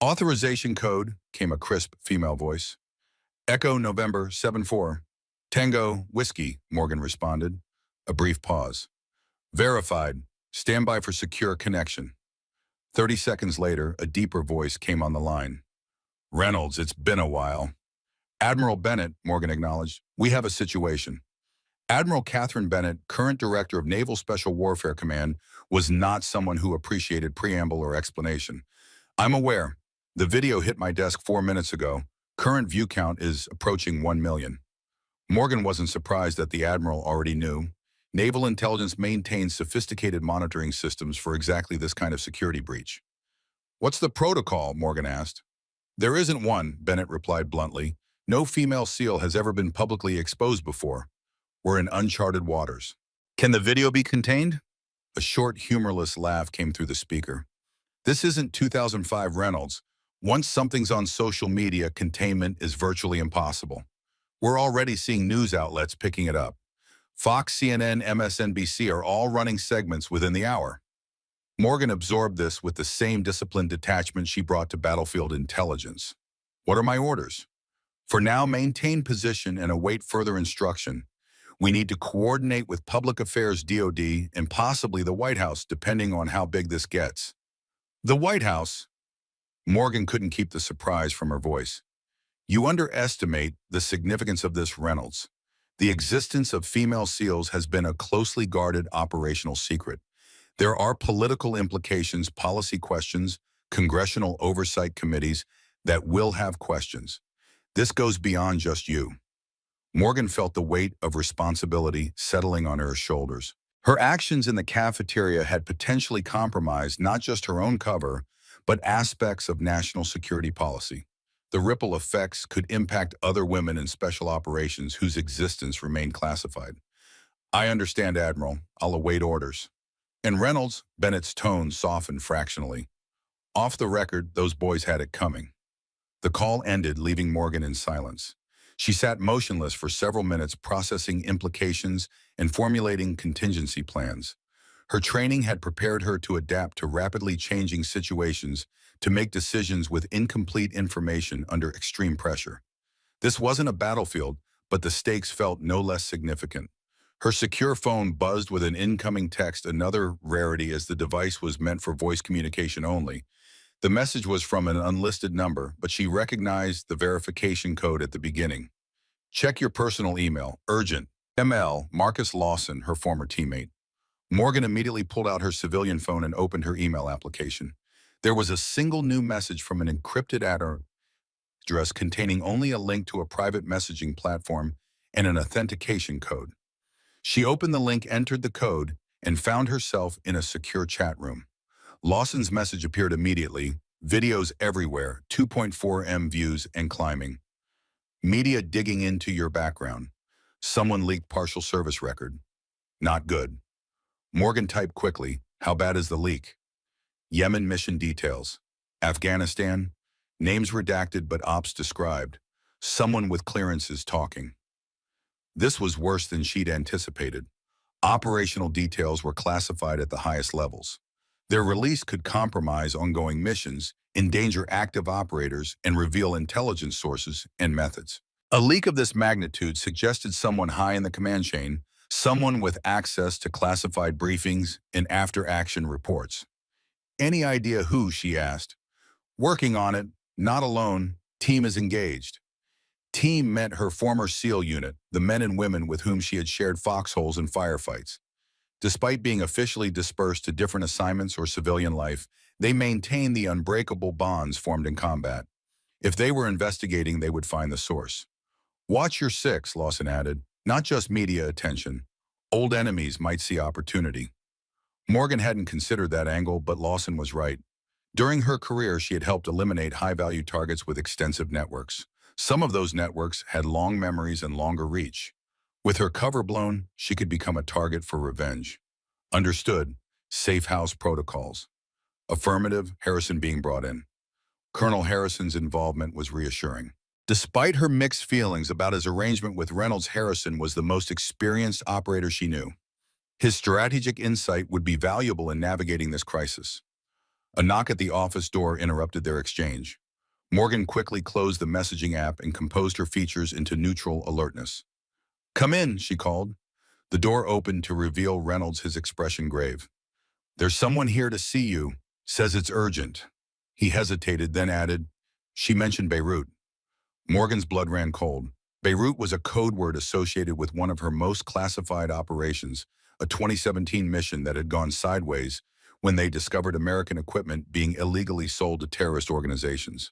S1: Authorization code, came a crisp female voice. Echo November 74. Tango Whiskey, Morgan responded. A brief pause. Verified. Stand by for secure connection. 30 seconds later, a deeper voice came on the line. Reynolds, it's been a while. Admiral Bennett, Morgan acknowledged. We have a situation. Admiral Catherine Bennett, current director of Naval Special Warfare Command, was not someone who appreciated preamble or explanation. I'm aware. The video hit my desk 4 minutes ago. Current view count is approaching 1 million. Morgan wasn't surprised that the Admiral already knew. Naval intelligence maintains sophisticated monitoring systems for exactly this kind of security breach. What's the protocol? Morgan asked. There isn't one, Bennett replied bluntly. No female SEAL has ever been publicly exposed before. We're in uncharted waters. Can the video be contained? A short, humorless laugh came through the speaker. This isn't 2005 Reynolds. Once something's on social media, containment is virtually impossible. We're already seeing news outlets picking it up. Fox, CNN, MSNBC are all running segments within the hour. Morgan absorbed this with the same disciplined detachment she brought to battlefield intelligence. What are my orders? For now, maintain position and await further instruction. We need to coordinate with Public Affairs DoD and possibly the White House, depending on how big this gets. The White House? Morgan couldn't keep the surprise from her voice. You underestimate the significance of this, Reynolds. The existence of female SEALs has been a closely guarded operational secret. There are political implications, policy questions, congressional oversight committees that will have questions. This goes beyond just you. Morgan felt the weight of responsibility settling on her shoulders. Her actions in the cafeteria had potentially compromised not just her own cover, but aspects of national security policy. The ripple effects could impact other women in special operations whose existence remained classified. I understand, Admiral. I'll await orders. And Reynolds, Bennett's tone softened fractionally. Off the record, those boys had it coming. The call ended, leaving Morgan in silence. She sat motionless for several minutes, processing implications and formulating contingency plans. Her training had prepared her to adapt to rapidly changing situations, to make decisions with incomplete information under extreme pressure. This wasn't a battlefield, but the stakes felt no less significant. Her secure phone buzzed with an incoming text, another rarity as the device was meant for voice communication only. The message was from an unlisted number, but she recognized the verification code at the beginning. Check your personal email. Urgent. ML, Marcus Lawson, her former teammate. Morgan immediately pulled out her civilian phone and opened her email application. There was a single new message from an encrypted address containing only a link to a private messaging platform and an authentication code. She opened the link, entered the code, and found herself in a secure chat room. Lawson's message appeared immediately. Videos everywhere, 2.4 M views and climbing. Media digging into your background. Someone leaked partial service record. Not good. Morgan typed quickly, how bad is the leak? Yemen mission details. Afghanistan. Names redacted but ops described. Someone with clearances talking. This was worse than she'd anticipated. Operational details were classified at the highest levels. Their release could compromise ongoing missions, endanger active operators, and reveal intelligence sources and methods. A leak of this magnitude suggested someone high in the command chain, someone with access to classified briefings and after-action reports. Any idea who, she asked. Working on it, not alone, team is engaged. Team meant her former SEAL unit, the men and women with whom she had shared foxholes and firefights. Despite being officially dispersed to different assignments or civilian life, they maintained the unbreakable bonds formed in combat. If they were investigating, they would find the source. Watch your six, Lawson added. Not just media attention. Old enemies might see opportunity. Morgan hadn't considered that angle, but Lawson was right. During her career, she had helped eliminate high-value targets with extensive networks. Some of those networks had long memories and longer reach. With her cover blown, she could become a target for revenge. Understood. Safe house protocols. Affirmative, Harrison being brought in. Colonel Harrison's involvement was reassuring. Despite her mixed feelings about his arrangement with Reynolds, Harrison was the most experienced operator she knew. His strategic insight would be valuable in navigating this crisis. A knock at the office door interrupted their exchange. Morgan quickly closed the messaging app and composed her features into neutral alertness. "Come in," she called. The door opened to reveal Reynolds, his expression grave. "There's someone here to see you. Says it's urgent." He hesitated, then added, "She mentioned Beirut." Morgan's blood ran cold. Beirut was a code word associated with one of her most classified operations, a 2017 mission that had gone sideways when they discovered American equipment being illegally sold to terrorist organizations.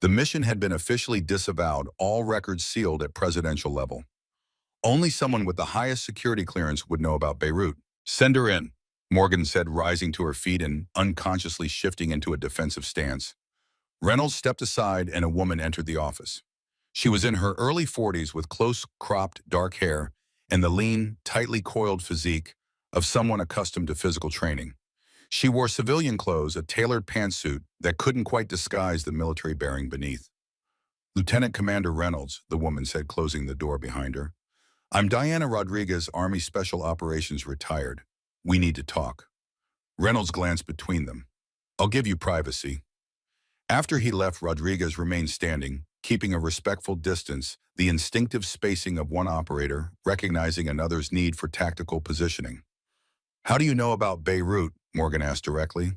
S1: The mission had been officially disavowed, all records sealed at presidential level. Only someone with the highest security clearance would know about Beirut. "Send her in," Morgan said, rising to her feet and unconsciously shifting into a defensive stance. Reynolds stepped aside and a woman entered the office. She was in her early 40s with close-cropped dark hair and the lean, tightly coiled physique of someone accustomed to physical training. She wore civilian clothes, a tailored pantsuit that couldn't quite disguise the military bearing beneath. "Lieutenant Commander Reynolds," the woman said, closing the door behind her. "I'm Diana Rodriguez, Army Special Operations retired. We need to talk." Reynolds glanced between them. "I'll give you privacy." After he left, Rodriguez remained standing, keeping a respectful distance, the instinctive spacing of one operator, recognizing another's need for tactical positioning. "How do you know about Beirut?" Morgan asked directly.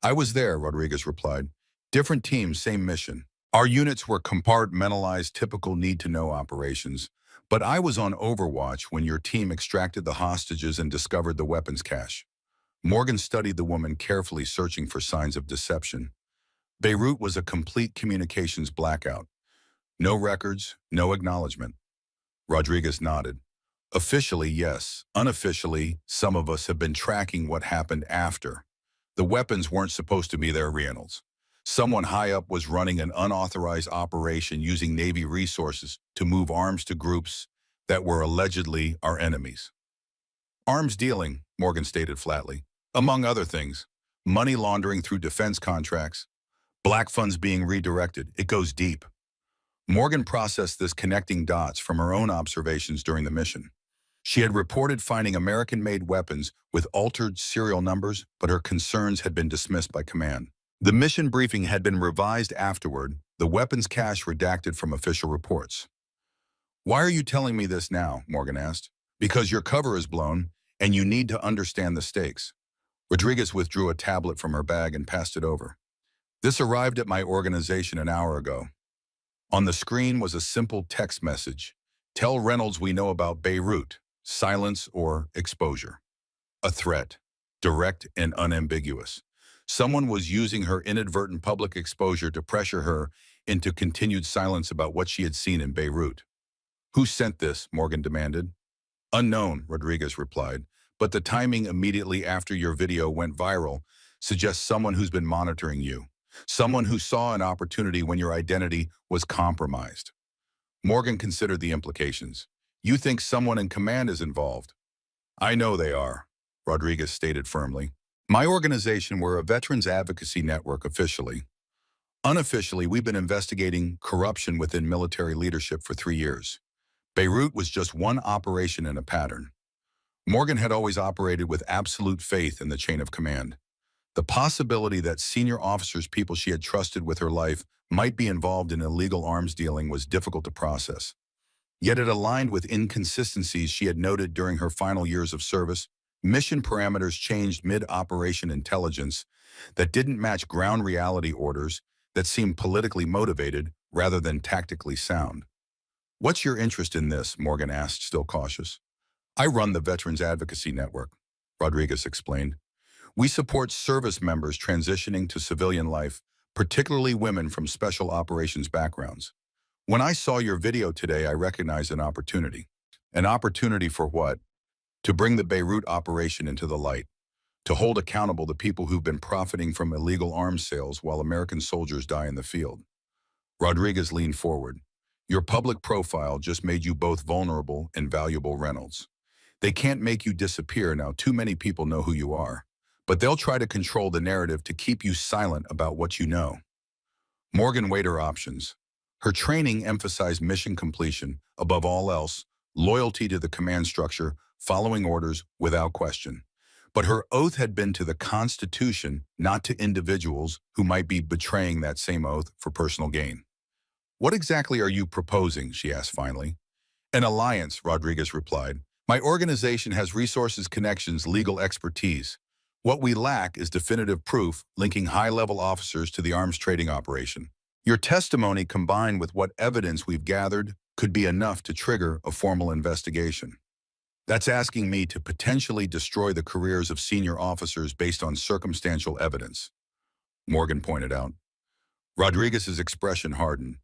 S1: "I was there," Rodriguez replied. "Different teams, same mission. Our units were compartmentalized, typical need-to-know operations. But I was on Overwatch when your team extracted the hostages and discovered the weapons cache." Morgan studied the woman carefully, searching for signs of deception. Beirut was a complete communications blackout. No records, no acknowledgement. Rodriguez nodded. "Officially, yes. Unofficially, some of us have been tracking what happened after. The weapons weren't supposed to be there, Reynolds. Someone high up was running an unauthorized operation using Navy resources to move arms to groups that were allegedly our enemies." "Arms dealing," Morgan stated flatly. "Among other things, money laundering through defense contracts, black funds being redirected. It goes deep." Morgan processed this, connecting dots from her own observations during the mission. She had reported finding American-made weapons with altered serial numbers, but her concerns had been dismissed by command. The mission briefing had been revised afterward, the weapons cache redacted from official reports. "Why are you telling me this now?" Morgan asked. "Because your cover is blown, and you need to understand the stakes." Rodriguez withdrew a tablet from her bag and passed it over. "This arrived at my organization an hour ago." On the screen was a simple text message. "Tell Reynolds we know about Beirut. Silence or exposure." A threat, direct and unambiguous. Someone was using her inadvertent public exposure to pressure her into continued silence about what she had seen in Beirut. "Who sent this?" Morgan demanded. "Unknown," Rodriguez replied, "but the timing immediately after your video went viral suggests someone who's been monitoring you. Someone who saw an opportunity when your identity was compromised." Morgan considered the implications. "You think someone in command is involved?" "I know they are," Rodriguez stated firmly. "My organization, we're a veterans advocacy network officially. Unofficially, we've been investigating corruption within military leadership for 3 years. Beirut was just one operation in a pattern." Morgan had always operated with absolute faith in the chain of command. The possibility that senior officers, people she had trusted with her life, might be involved in illegal arms dealing was difficult to process. Yet it aligned with inconsistencies she had noted during her final years of service. Mission parameters changed mid-operation, intelligence that didn't match ground reality, orders that seemed politically motivated rather than tactically sound. "What's your interest in this?" Morgan asked, still cautious. "I run the Veterans Advocacy Network," Rodriguez explained. "We support service members transitioning to civilian life, particularly women from special operations backgrounds. When I saw your video today, I recognized an opportunity." "An opportunity for what?" "To bring the Beirut operation into the light. To hold accountable the people who've been profiting from illegal arms sales while American soldiers die in the field." Rodriguez leaned forward. Your public profile just made you both vulnerable and valuable, Reynolds. They can't make you disappear now. Too many people know who you are. But they'll try to control the narrative to keep you silent about what you know. Morgan weighed her options. Her training emphasized mission completion, above all else, loyalty to the command structure, following orders without question. But her oath had been to the Constitution, not to individuals who might be betraying that same oath for personal gain. "What exactly are you proposing?" she asked finally. "An alliance," Rodriguez replied. "My organization has resources, connections, legal expertise. What we lack is definitive proof linking high-level officers to the arms trading operation. Your testimony combined with what evidence we've gathered could be enough to trigger a formal investigation. That's asking me to potentially destroy the careers of senior officers based on circumstantial evidence," Morgan pointed out. Rodriguez's expression hardened.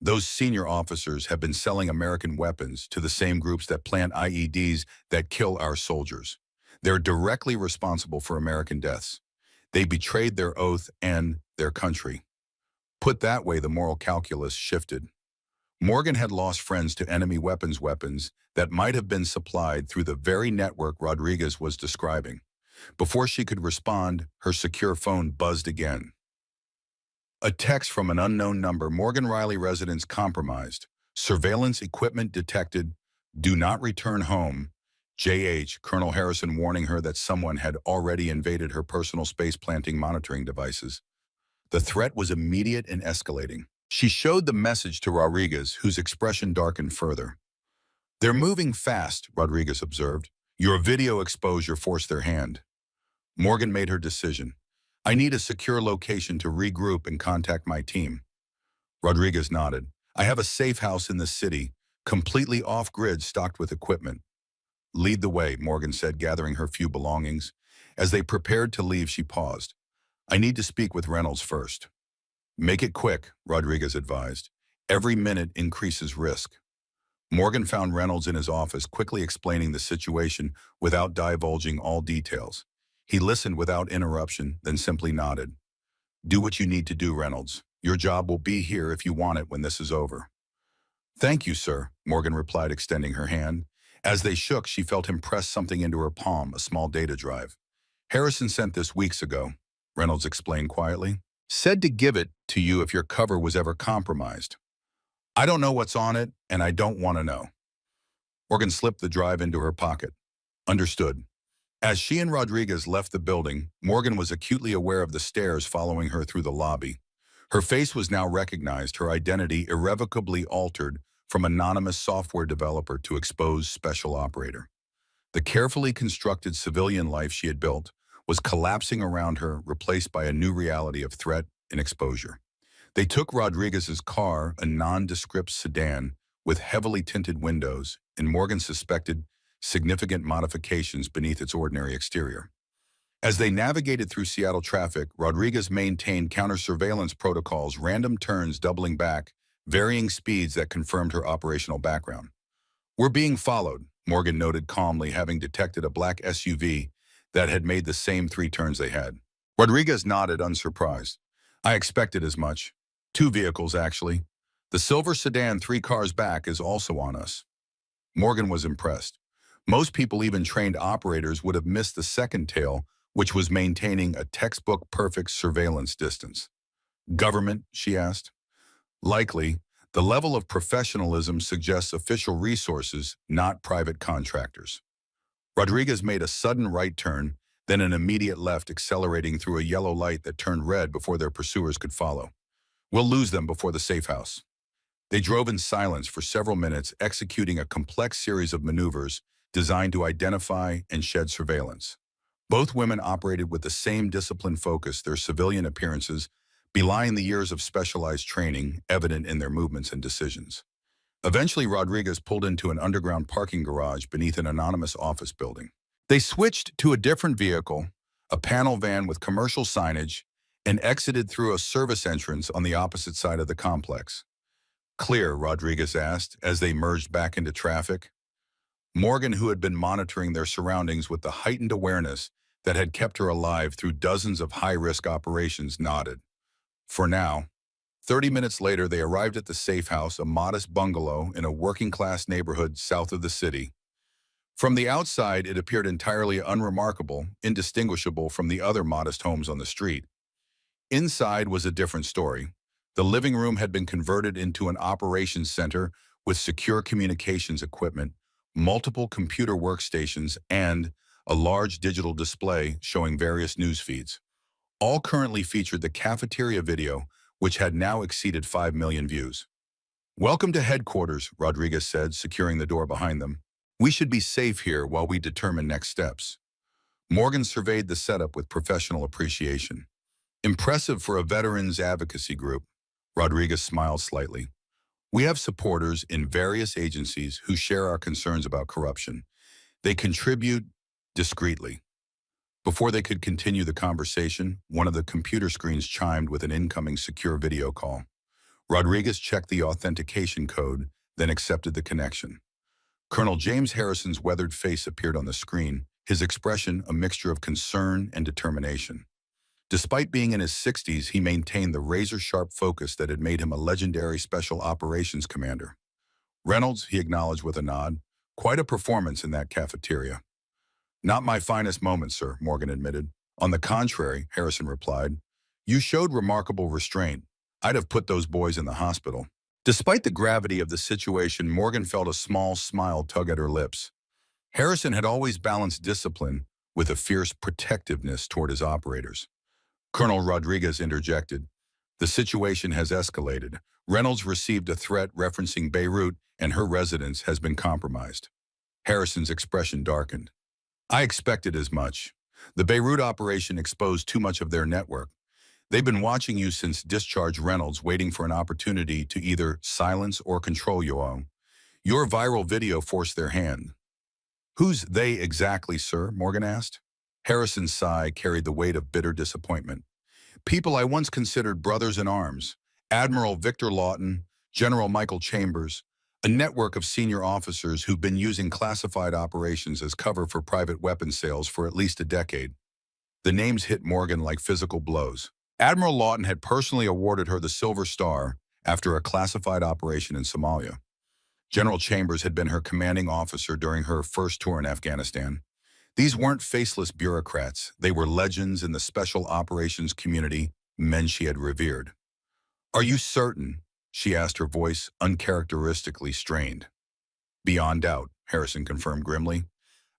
S1: "Those senior officers have been selling American weapons to the same groups that plant IEDs that kill our soldiers. They're directly responsible for American deaths. They betrayed their oath and their country." Put that way, the moral calculus shifted. Morgan had lost friends to enemy weapons that might have been supplied through the very network Rodriguez was describing. Before she could respond, her secure phone buzzed again. A text from an unknown number. "Morgan Riley residence compromised. Surveillance equipment detected. Do not return home. JH." Colonel Harrison warning her that someone had already invaded her personal space, planting monitoring devices. The threat was immediate and escalating. She showed the message to Rodriguez, whose expression darkened further. "They're moving fast," Rodriguez observed. "Your video exposure forced their hand." Morgan made her decision. "I need a secure location to regroup and contact my team." Rodriguez nodded. "I have a safe house in the city, completely off-grid, stocked with equipment." "Lead the way," Morgan said, gathering her few belongings. As they prepared to leave, she paused. "I need to speak with Reynolds first." "Make it quick," Rodriguez advised. "Every minute increases risk." Morgan found Reynolds in his office, quickly explaining the situation without divulging all details. He listened without interruption, then simply nodded. "Do what you need to do, Reynolds. Your job will be here if you want it when this is over." "Thank you, sir," Morgan replied, extending her hand. As they shook, she felt him press something into her palm, a small data drive. "Harrison sent this weeks ago," Reynolds explained quietly. "Said to give it to you if your cover was ever compromised. I don't know what's on it, and I don't want to know." Morgan slipped the drive into her pocket. "Understood." As she and Rodriguez left the building, Morgan was acutely aware of the stares following her through the lobby. Her face was now recognized, her identity irrevocably altered from anonymous software developer to exposed special operator. The carefully constructed civilian life she had built was collapsing around her, replaced by a new reality of threat and exposure. They took Rodriguez's car, a nondescript sedan with heavily tinted windows, and Morgan suspected significant modifications beneath its ordinary exterior. As they navigated through Seattle traffic, Rodriguez maintained counter-surveillance protocols, random turns doubling back, varying speeds that confirmed her operational background. "We're being followed," Morgan noted calmly, having detected a black SUV that had made the same 3 turns they had. Rodriguez nodded, unsurprised. "I expected as much. 2 vehicles, actually. The silver sedan 3 cars back is also on us." Morgan was impressed. Most people, even trained operators, would have missed the second tail, which was maintaining a textbook-perfect surveillance distance. "Government?" she asked. "Likely. The level of professionalism suggests official resources, not private contractors." Rodriguez made a sudden right turn, then an immediate left, accelerating through a yellow light that turned red before their pursuers could follow. "We'll lose them before the safe house." They drove in silence for several minutes, executing a complex series of maneuvers designed to identify and shed surveillance. Both women operated with the same disciplined focus, their civilian appearances belying the years of specialized training evident in their movements and decisions. Eventually, Rodriguez pulled into an underground parking garage beneath an anonymous office building. They switched to a different vehicle, a panel van with commercial signage, and exited through a service entrance on the opposite side of the complex. "Clear?" Rodriguez asked as they merged back into traffic. Morgan, who had been monitoring their surroundings with the heightened awareness that had kept her alive through dozens of high-risk operations, nodded. "For now." 30 minutes later, they arrived at the safe house, a modest bungalow in a working-class neighborhood south of the city. From the outside, it appeared entirely unremarkable, indistinguishable from the other modest homes on the street. Inside was a different story. The living room had been converted into an operations center with secure communications equipment, multiple computer workstations, and a large digital display showing various news feeds. All currently featured the Cafeteria video, which had now exceeded 5 million views. "Welcome to headquarters," Rodriguez said, securing the door behind them. "We should be safe here while we determine next steps." Morgan surveyed the setup with professional appreciation. "Impressive for a veterans advocacy group." Rodriguez smiled slightly. "We have supporters in various agencies who share our concerns about corruption. They contribute discreetly." Before they could continue the conversation, one of the computer screens chimed with an incoming secure video call. Rodriguez checked the authentication code, then accepted the connection. Colonel James Harrison's weathered face appeared on the screen, his expression a mixture of concern and determination. Despite being in his 60s, he maintained the razor-sharp focus that had made him a legendary special operations commander. "Reynolds," he acknowledged with a nod, "quite a performance in that cafeteria." "Not my finest moment, sir," Morgan admitted. "On the contrary," Harrison replied, "you showed remarkable restraint. I'd have put those boys in the hospital." Despite the gravity of the situation, Morgan felt a small smile tug at her lips. Harrison had always balanced discipline with a fierce protectiveness toward his operators. Colonel Rodriguez interjected, "The situation has escalated. Reynolds received a threat referencing Beirut, and her residence has been compromised." Harrison's expression darkened. "I expected as much. The Beirut operation exposed too much of their network. They've been watching you since discharge Reynolds, waiting for an opportunity to either silence or control you all. Your viral video forced their hand." "Who's they exactly, sir?" Morgan asked. Harrison's sigh carried the weight of bitter disappointment. "People I once considered brothers in arms. Admiral Victor Lawton, General Michael Chambers, a network of senior officers who've been using classified operations as cover for private weapons sales for at least a decade." The names hit Morgan like physical blows. Admiral Lawton had personally awarded her the Silver Star after a classified operation in Somalia. General Chambers had been her commanding officer during her first tour in Afghanistan. These weren't faceless bureaucrats. They were legends in the special operations community, men she had revered. "Are you certain?" she asked, her voice uncharacteristically strained. "Beyond doubt," Harrison confirmed grimly.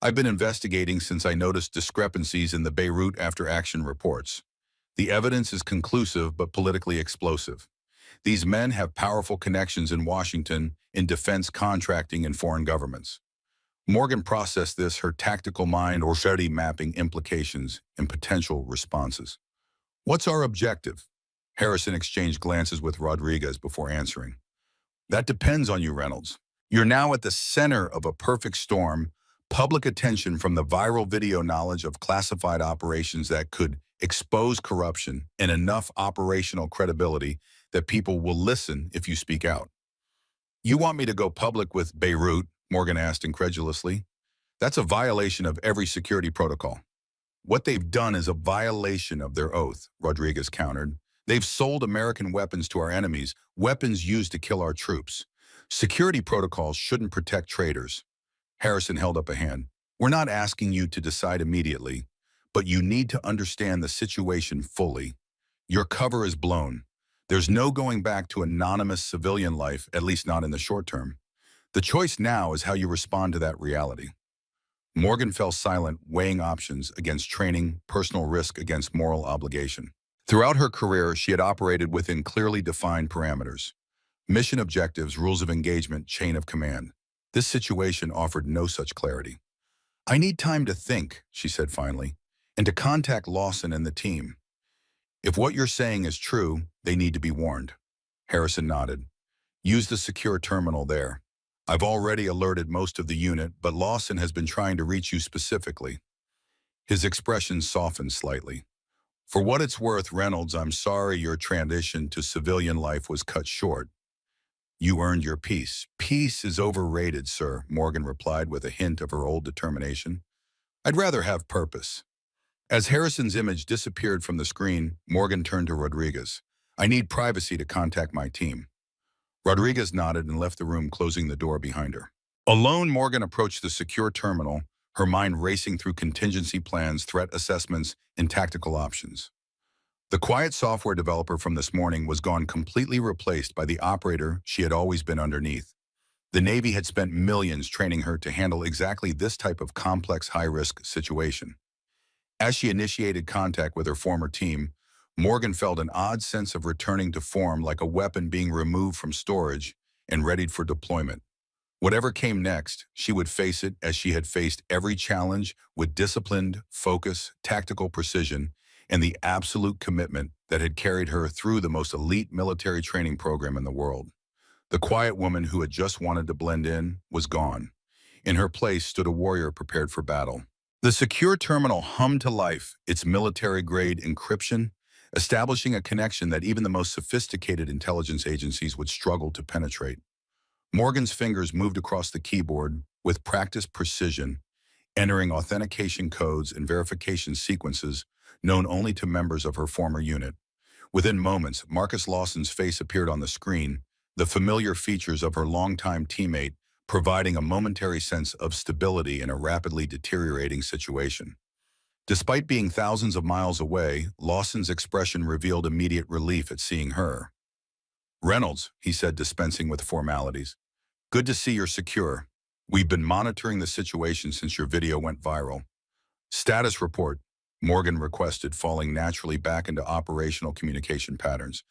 S1: "I've been investigating since I noticed discrepancies in the Beirut after-action reports. The evidence is conclusive but politically explosive. These men have powerful connections in Washington, in defense contracting and foreign governments." Morgan processed this, her tactical mind already mapping implications and potential responses. "What's our objective?" Harrison exchanged glances with Rodriguez before answering. "That depends on you, Reynolds. You're now at the center of a perfect storm, public attention from the viral video knowledge of classified operations that could expose corruption, and enough operational credibility that people will listen if you speak out." "You want me to go public with Beirut?" Morgan asked incredulously. "That's a violation of every security protocol." "What they've done is a violation of their oath," Rodriguez countered. "They've sold American weapons to our enemies, weapons used to kill our troops. Security protocols shouldn't protect traitors." Harrison held up a hand. "We're not asking you to decide immediately, but you need to understand the situation fully. Your cover is blown. There's no going back to anonymous civilian life, at least not in the short term. The choice now is how you respond to that reality." Morgan fell silent, weighing options against training, personal risk against moral obligation. Throughout her career, she had operated within clearly defined parameters. Mission objectives, rules of engagement, chain of command. This situation offered no such clarity. "I need time to think," she said finally, "and to contact Lawson and the team. If what you're saying is true, they need to be warned." Harrison nodded. "Use the secure terminal there. I've already alerted most of the unit, but Lawson has been trying to reach you specifically." His expression softened slightly. "For what it's worth, Reynolds, I'm sorry your transition to civilian life was cut short. You earned your peace." "Peace is overrated, sir," Morgan replied with a hint of her old determination. "I'd rather have purpose." As Harrison's image disappeared from the screen, Morgan turned to Rodriguez. I need privacy to contact my team. Rodriguez nodded and left the room, closing the door behind her. Alone, Morgan approached the secure terminal, her mind racing through contingency plans, threat assessments, and tactical options. The quiet software developer from this morning was gone, completely replaced by the operator she had always been underneath. The Navy had spent millions training her to handle exactly this type of complex, high-risk situation. As she initiated contact with her former team, Morgan felt an odd sense of returning to form, like a weapon being removed from storage and readied for deployment. Whatever came next, she would face it as she had faced every challenge, with disciplined focus, tactical precision, and the absolute commitment that had carried her through the most elite military training program in the world. The quiet woman who had just wanted to blend in was gone. In her place stood a warrior prepared for battle. The secure terminal hummed to life, its military-grade encryption, establishing a connection that even the most sophisticated intelligence agencies would struggle to penetrate. Morgan's fingers moved across the keyboard with practiced precision, entering authentication codes and verification sequences known only to members of her former unit. Within moments, Marcus Lawson's face appeared on the screen, the familiar features of her longtime teammate, providing a momentary sense of stability in a rapidly deteriorating situation. Despite being thousands of miles away, Lawson's expression revealed immediate relief at seeing her. "Reynolds," he said, dispensing with formalities. "Good to see you're secure. We've been monitoring the situation since your video went viral." "Status report," Morgan requested, falling naturally back into operational communication patterns.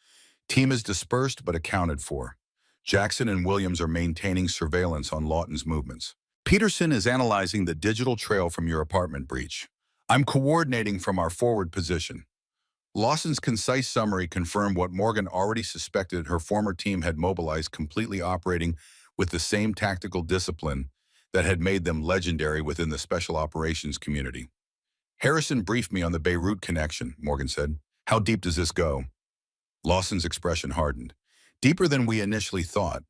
S1: "Team is dispersed but accounted for. Jackson and Williams are maintaining surveillance on Lawton's movements. Peterson is analyzing the digital trail from your apartment breach. I'm coordinating from our forward position." Lawson's concise summary confirmed what Morgan already suspected. Her former team had mobilized, completely operating with the same tactical discipline that had made them legendary within the special operations community. "Harrison briefed me on the Beirut connection," Morgan said. "How deep does this go?" Lawson's expression hardened. "Deeper than we initially thought.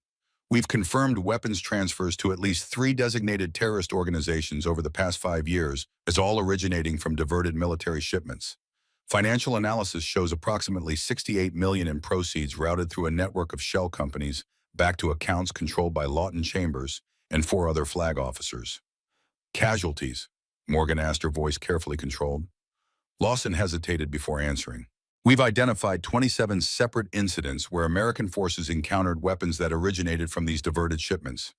S1: We've confirmed weapons transfers to at least 3 designated terrorist organizations over the past 5 years, as all originating from diverted military shipments. Financial analysis shows approximately $68 million in proceeds routed through a network of shell companies back to accounts controlled by Lawton Chambers and 4 other flag officers." "Casualties?" Morgan asked, her voice carefully controlled. Lawson hesitated before answering. "We've identified 27 separate incidents where American forces encountered weapons that originated from these diverted shipments,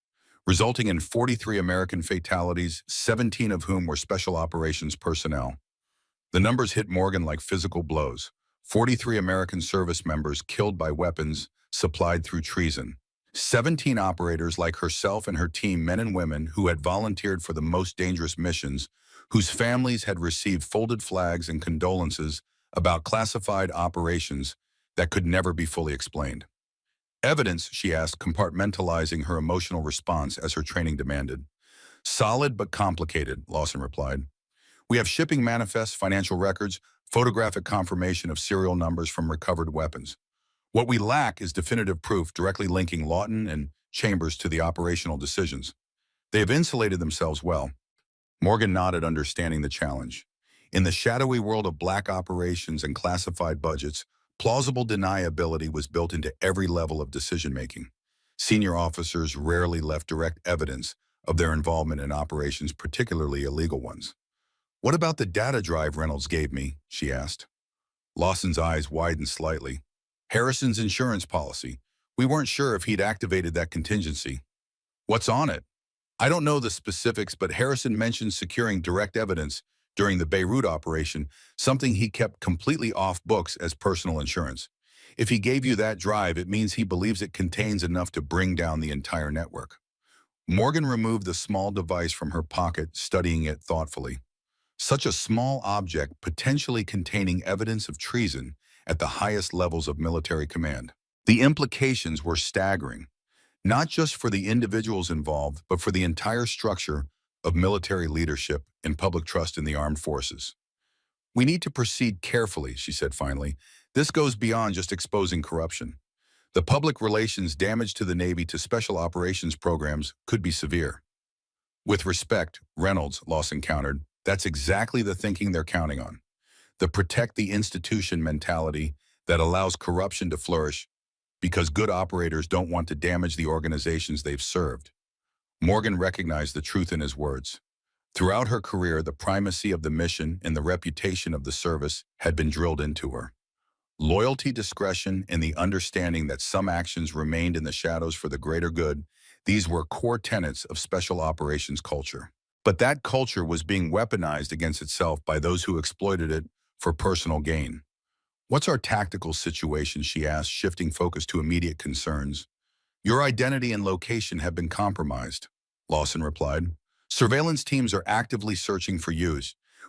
S1: resulting in 43 American fatalities, 17 of whom were special operations personnel." The numbers hit Morgan like physical blows. 43 American service members killed by weapons supplied through treason. 17 operators like herself and her team, men and women who had volunteered for the most dangerous missions, whose families had received folded flags and condolences about classified operations that could never be fully explained. "Evidence?" she asked, compartmentalizing her emotional response as her training demanded. "Solid but complicated," Lawson replied. "We have shipping manifests, financial records, photographic confirmation of serial numbers from recovered weapons. What we lack is definitive proof directly linking Lawton and Chambers to the operational decisions. They have insulated themselves well." Morgan nodded, understanding the challenge. In the shadowy world of black operations and classified budgets, plausible deniability was built into every level of decision-making. Senior officers rarely left direct evidence of their involvement in operations, particularly illegal ones. "What about the data drive Reynolds gave me?" she asked. Lawson's eyes widened slightly. "Harrison's insurance policy. We weren't sure if he'd activated that contingency." "What's on it?" "I don't know the specifics, but Harrison mentioned securing direct evidence during the Beirut operation, something he kept completely off books as personal insurance. If he gave you that drive, it means he believes it contains enough to bring down the entire network." Morgan removed the small device from her pocket, studying it thoughtfully. Such a small object, potentially containing evidence of treason at the highest levels of military command. The implications were staggering, not just for the individuals involved, but for the entire structure of military leadership and public trust in the armed forces. "We need to proceed carefully," she said finally. "This goes beyond just exposing corruption. The public relations damage to the Navy, to special operations programs, could be severe." "With respect, Reynolds," Lawson countered, "that's exactly the thinking they're counting on. The protect the institution mentality that allows corruption to flourish because good operators don't want to damage the organizations they've served. Morgan recognized the truth in his words. Throughout her career, the primacy of the mission and the reputation of the service had been drilled into her. Loyalty, discretion, and the understanding that some actions remained in the shadows for the greater good, these were core tenets of special operations culture. But that culture was being weaponized against itself by those who exploited it for personal gain. "What's our tactical situation?" she asked, shifting focus to immediate concerns. "Your identity and location have been compromised," Lawson replied. "Surveillance teams are actively searching for you.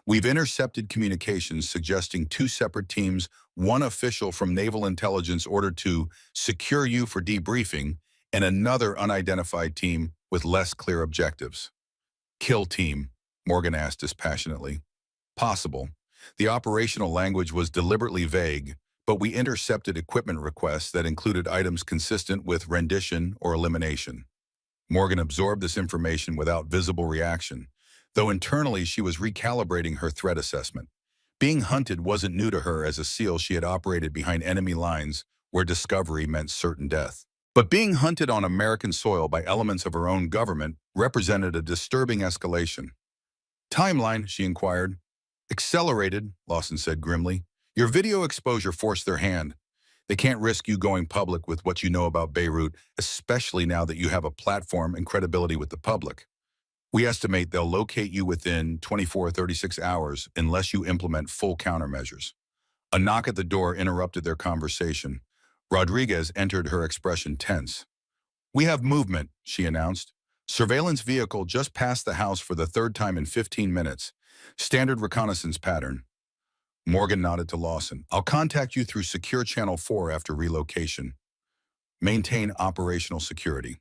S1: We've intercepted communications suggesting two separate teams, one official from Naval Intelligence ordered to secure you for debriefing, and another unidentified team with less clear objectives." "Kill team?" Morgan asked dispassionately. "Possible." The operational language was deliberately vague, but we intercepted equipment requests that included items consistent with rendition or elimination. Morgan absorbed this information without visible reaction, though internally she was recalibrating her threat assessment. Being hunted wasn't new to her. As a SEAL, she had operated behind enemy lines where discovery meant certain death. But being hunted on American soil by elements of her own government represented a disturbing escalation. "Timeline?" she inquired. "Accelerated," Lawson said grimly. "Your video exposure forced their hand. They can't risk you going public with what you know about Beirut, especially now that you have a platform and credibility with the public. We estimate they'll locate you within 24 or 36 hours unless you implement full countermeasures." A knock at the door interrupted their conversation. Rodriguez entered, her expression tense. "We have movement," she announced. "Surveillance vehicle just passed the house for the third time in 15 minutes. Standard reconnaissance pattern." Morgan nodded to Lawson. "I'll contact you through Secure Channel 4 after relocation. Maintain operational security."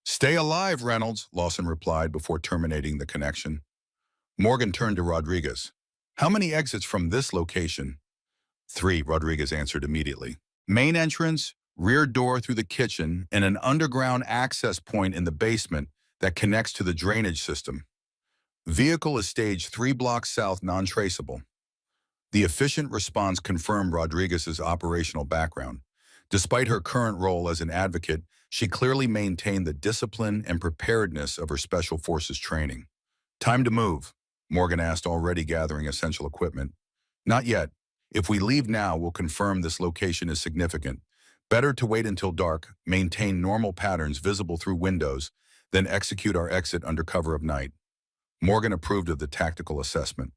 S1: "Stay alive, Reynolds," Lawson replied before terminating the connection. Morgan turned to Rodriguez. "How many exits from this location?" "3, Rodriguez answered immediately. "Main entrance, rear door through the kitchen, and an underground access point in the basement that connects to the drainage system. Vehicle is staged 3 blocks south, non-traceable." The efficient response confirmed Rodriguez's operational background. Despite her current role as an advocate, she clearly maintained the discipline and preparedness of her Special Forces training. "Time to move?" Morgan asked, already gathering essential equipment. "Not yet. If we leave now, we'll confirm this location is significant. Better to wait until dark, maintain normal patterns visible through windows, then execute our exit under cover of night." Morgan approved of the tactical assessment.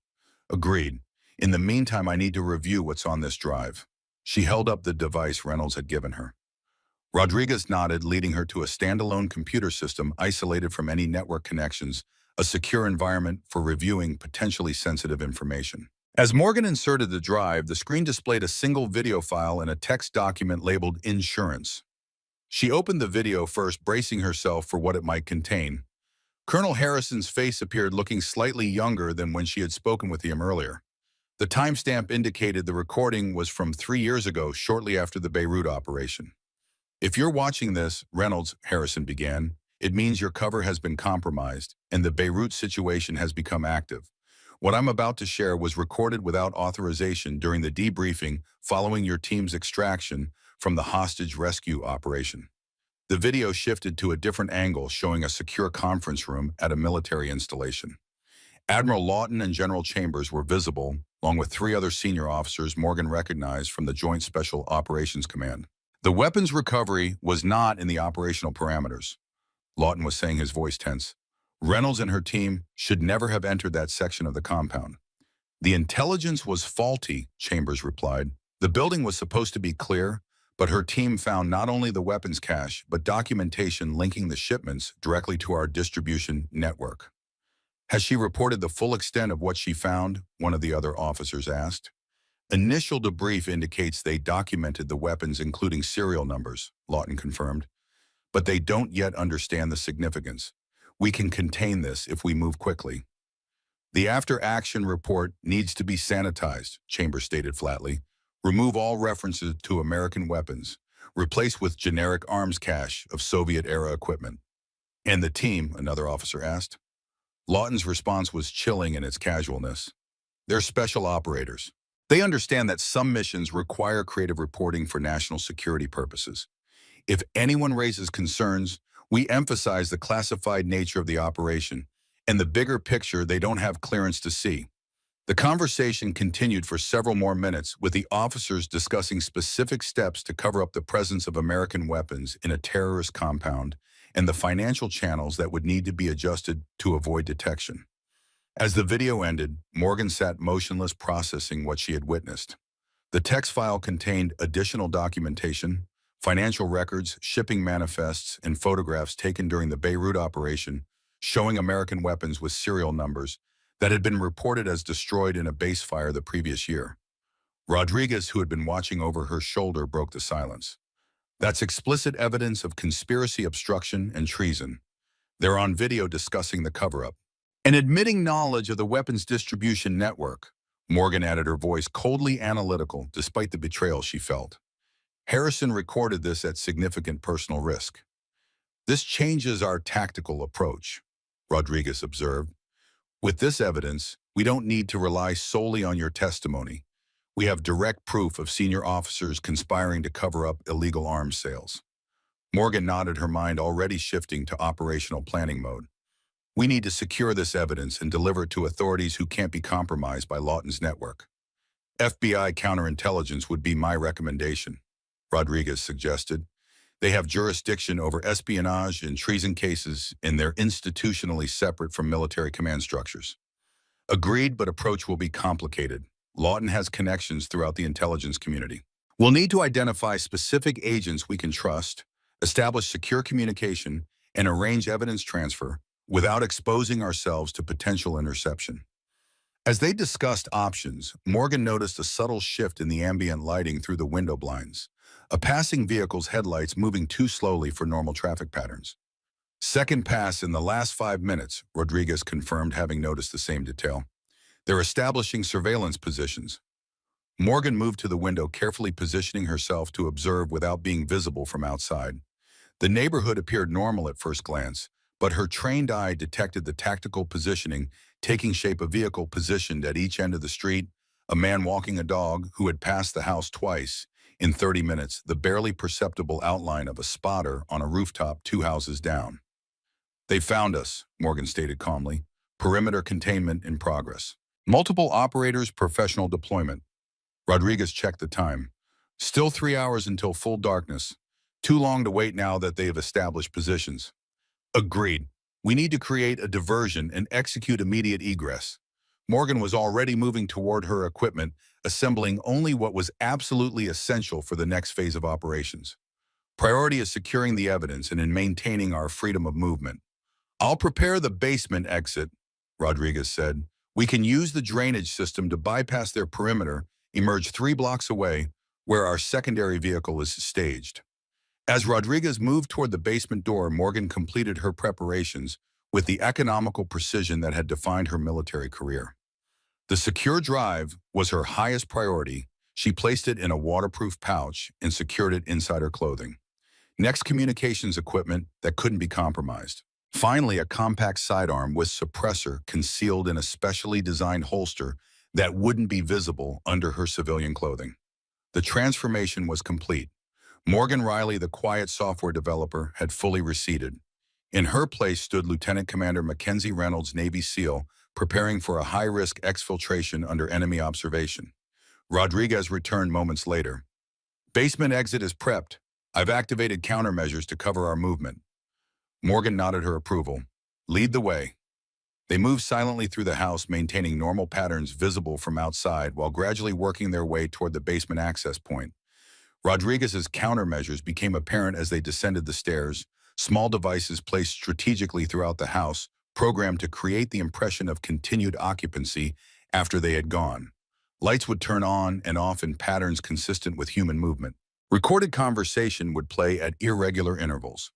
S1: "Agreed. In the meantime, I need to review what's on this drive." She held up the device Reynolds had given her. Rodriguez nodded, leading her to a standalone computer system isolated from any network connections, a secure environment for reviewing potentially sensitive information. As Morgan inserted the drive, the screen displayed a single video file and a text document labeled "Insurance." She opened the video first, bracing herself for what it might contain. Colonel Harrison's face appeared, looking slightly younger than when she had spoken with him earlier. The timestamp indicated the recording was from 3 years ago, shortly after the Beirut operation. "If you're watching this," Reynolds, Harrison began, "it means your cover has been compromised and the Beirut situation has become active. What I'm about to share was recorded without authorization during the debriefing following your team's extraction from the hostage rescue operation." The video shifted to a different angle, showing a secure conference room at a military installation. Admiral Lawton and General Chambers were visible, along with 3 other senior officers Morgan recognized from the Joint Special Operations Command. "The weapons recovery was not in the operational parameters," Lawton was saying, his voice tense. "Reynolds and her team should never have entered that section of the compound." "The intelligence was faulty," Chambers replied. "The building was supposed to be clear, but her team found not only the weapons cache, but documentation linking the shipments directly to our distribution network." "Has she reported the full extent of what she found?" one of the other officers asked. "Initial debrief indicates they documented the weapons, including serial numbers," Lawton confirmed. "But they don't yet understand the significance. We can contain this if we move quickly." "The after-action report needs to be sanitized," Chambers stated flatly. "Remove all references to American weapons. Replace with generic arms cache of Soviet-era equipment." "And the team?" another officer asked. Lawton's response was chilling in its casualness. "They're special operators. They understand that some missions require creative reporting for national security purposes. If anyone raises concerns, we emphasize the classified nature of the operation and the bigger picture they don't have clearance to see. The conversation continued for several more minutes, with the officers discussing specific steps to cover up the presence of American weapons in a terrorist compound and the financial channels that would need to be adjusted to avoid detection. As the video ended, Morgan sat motionless, processing what she had witnessed. The text file contained additional documentation, financial records, shipping manifests, and photographs taken during the Beirut operation, showing American weapons with serial numbers that had been reported as destroyed in a base fire the previous year. Rodriguez, who had been watching over her shoulder, broke the silence. That's explicit evidence of conspiracy, obstruction, and treason. They're on video discussing the cover-up and admitting knowledge of the weapons distribution network. Morgan added, her voice coldly analytical despite the betrayal she felt. Harrison recorded this at significant personal risk. This changes our tactical approach, Rodriguez observed. With this evidence, we don't need to rely solely on your testimony. We have direct proof of senior officers conspiring to cover up illegal arms sales. Morgan nodded, her mind already shifting to operational planning mode. We need to secure this evidence and deliver it to authorities who can't be compromised by Lawton's network. FBI counterintelligence would be my recommendation, Rodriguez suggested. They have jurisdiction over espionage and treason cases, and they're institutionally separate from military command structures. Agreed, but approach will be complicated. Lawton has connections throughout the intelligence community. We'll need to identify specific agents we can trust, establish secure communication, and arrange evidence transfer without exposing ourselves to potential interception. As they discussed options, Morgan noticed a subtle shift in the ambient lighting through the window blinds, a passing vehicle's headlights moving too slowly for normal traffic patterns. Second pass in the last 5 minutes, Rodriguez confirmed, having noticed the same detail. They're establishing surveillance positions. Morgan moved to the window, carefully positioning herself to observe without being visible from outside. The neighborhood appeared normal at first glance, but her trained eye detected the tactical positioning taking shape: a vehicle positioned at each end of the street, a man walking a dog who had passed the house twice in 30 minutes, the barely perceptible outline of a spotter on a rooftop 2 houses down. They found us, Morgan stated calmly. Perimeter containment in progress. Multiple operators, professional deployment. Rodriguez checked the time. Still 3 hours until full darkness. Too long to wait now that they have established positions. Agreed. We need to create a diversion and execute immediate egress. Morgan was already moving toward her equipment, assembling only what was absolutely essential for the next phase of operations. Priority is securing the evidence and in maintaining our freedom of movement. I'll prepare the basement exit, Rodriguez said. We can use the drainage system to bypass their perimeter, emerge 3 blocks away, where our secondary vehicle is staged. As Rodriguez moved toward the basement door, Morgan completed her preparations with the economical precision that had defined her military career. The secure drive was her highest priority. She placed it in a waterproof pouch and secured it inside her clothing. Next, communications equipment that couldn't be compromised. Finally, a compact sidearm with suppressor concealed in a specially designed holster that wouldn't be visible under her civilian clothing. The transformation was complete. Morgan Riley, the quiet software developer, had fully receded. In her place stood Lieutenant Commander Mackenzie Reynolds, Navy SEAL, preparing for a high-risk exfiltration under enemy observation. Rodriguez returned moments later. Basement exit is prepped. I've activated countermeasures to cover our movement. Morgan nodded her approval. Lead the way. They moved silently through the house, maintaining normal patterns visible from outside while gradually working their way toward the basement access point. Rodriguez's countermeasures became apparent as they descended the stairs, small devices placed strategically throughout the house, programmed to create the impression of continued occupancy after they had gone. Lights would turn on and off in patterns consistent with human movement. Recorded conversation would play at irregular intervals.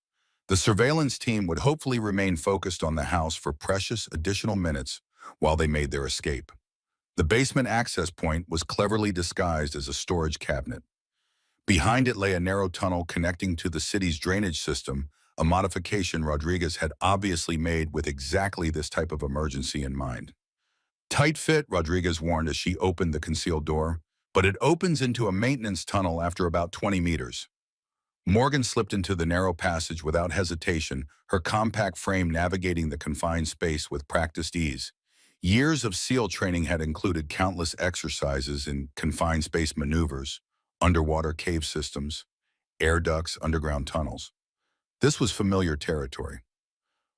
S1: The surveillance team would hopefully remain focused on the house for precious additional minutes while they made their escape. The basement access point was cleverly disguised as a storage cabinet. Behind it lay a narrow tunnel connecting to the city's drainage system, a modification Rodriguez had obviously made with exactly this type of emergency in mind. Tight fit, Rodriguez warned as she opened the concealed door. but it opens into a maintenance tunnel after about 20 meters. Morgan slipped into the narrow passage without hesitation, her compact frame navigating the confined space with practiced ease. Years of SEAL training had included countless exercises in confined space maneuvers, underwater cave systems, air ducts, underground tunnels. This was familiar territory.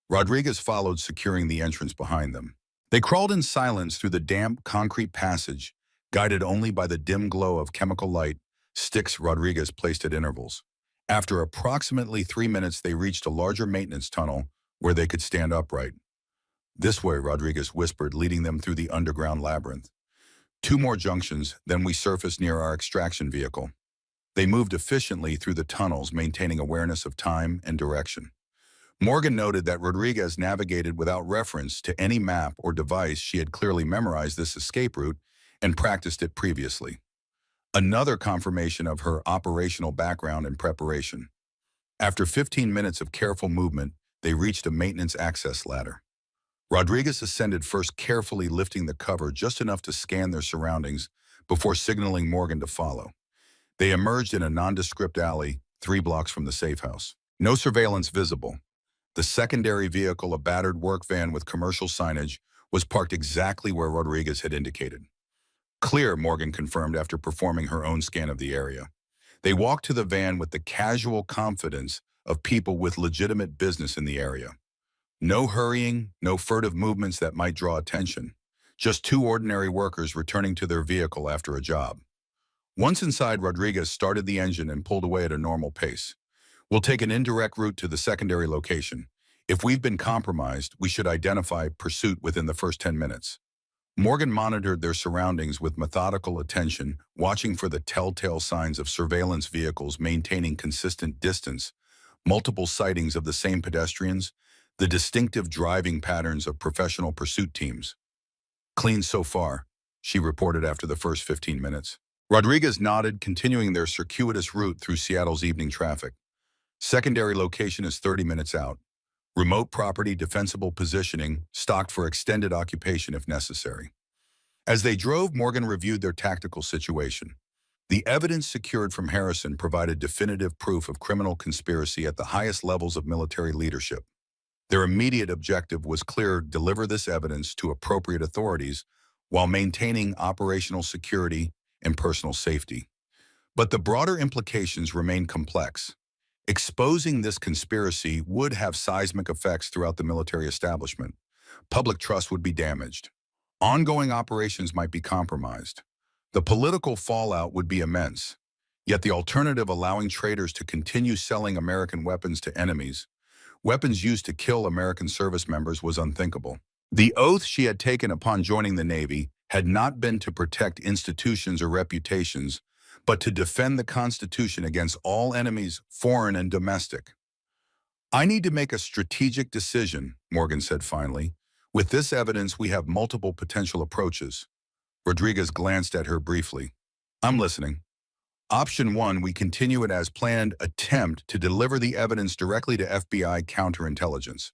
S1: Rodriguez followed, securing the entrance behind them. They crawled in silence through the damp, concrete passage, guided only by the dim glow of chemical light, sticks Rodriguez placed at intervals. After approximately 3 minutes, they reached a larger maintenance tunnel where they could stand upright. "This way," Rodriguez whispered, leading them through the underground labyrinth. "2 more junctions, then we surface near our extraction vehicle." They moved efficiently through the tunnels, maintaining awareness of time and direction. Morgan noted that Rodriguez navigated without reference to any map or device. She had clearly memorized this escape route and practiced it previously. Another confirmation of her operational background and preparation. After 15 minutes of careful movement, they reached a maintenance access ladder. Rodriguez ascended first, carefully lifting the cover just enough to scan their surroundings before signaling Morgan to follow. They emerged in a nondescript alley 3 blocks from the safe house. No surveillance visible. The secondary vehicle, a battered work van with commercial signage, was parked exactly where Rodriguez had indicated. "Clear," Morgan confirmed after performing her own scan of the area. They walked to the van with the casual confidence of people with legitimate business in the area. No hurrying, no furtive movements that might draw attention. Just 2 ordinary workers returning to their vehicle after a job. Once inside, Rodriguez started the engine and pulled away at a normal pace. "We'll take an indirect route to the secondary location. If we've been compromised, we should identify pursuit within the first 10 minutes. Morgan monitored their surroundings with methodical attention, watching for the telltale signs of surveillance vehicles maintaining consistent distance, multiple sightings of the same pedestrians, the distinctive driving patterns of professional pursuit teams. "Clean so far," she reported after the first 15 minutes. Rodriguez nodded, continuing their circuitous route through Seattle's evening traffic. "Secondary location is 30 minutes out. Remote property, defensible positioning, stocked for extended occupation if necessary." As they drove, Morgan reviewed their tactical situation. The evidence secured from Harrison provided definitive proof of criminal conspiracy at the highest levels of military leadership. Their immediate objective was clear: deliver this evidence to appropriate authorities while maintaining operational security and personal safety. But the broader implications remain complex. Exposing this conspiracy would have seismic effects throughout the military establishment. Public trust would be damaged. Ongoing operations might be compromised. The political fallout would be immense. Yet the alternative, allowing traitors to continue selling American weapons to enemies, weapons used to kill American service members, was unthinkable. The oath she had taken upon joining the Navy had not been to protect institutions or reputations, but to defend the Constitution against all enemies, foreign and domestic. "I need to make a strategic decision," Morgan said finally. "With this evidence, we have multiple potential approaches." Rodriguez glanced at her briefly. "I'm listening." "Option 1, we continue it as planned, attempt to deliver the evidence directly to FBI counterintelligence.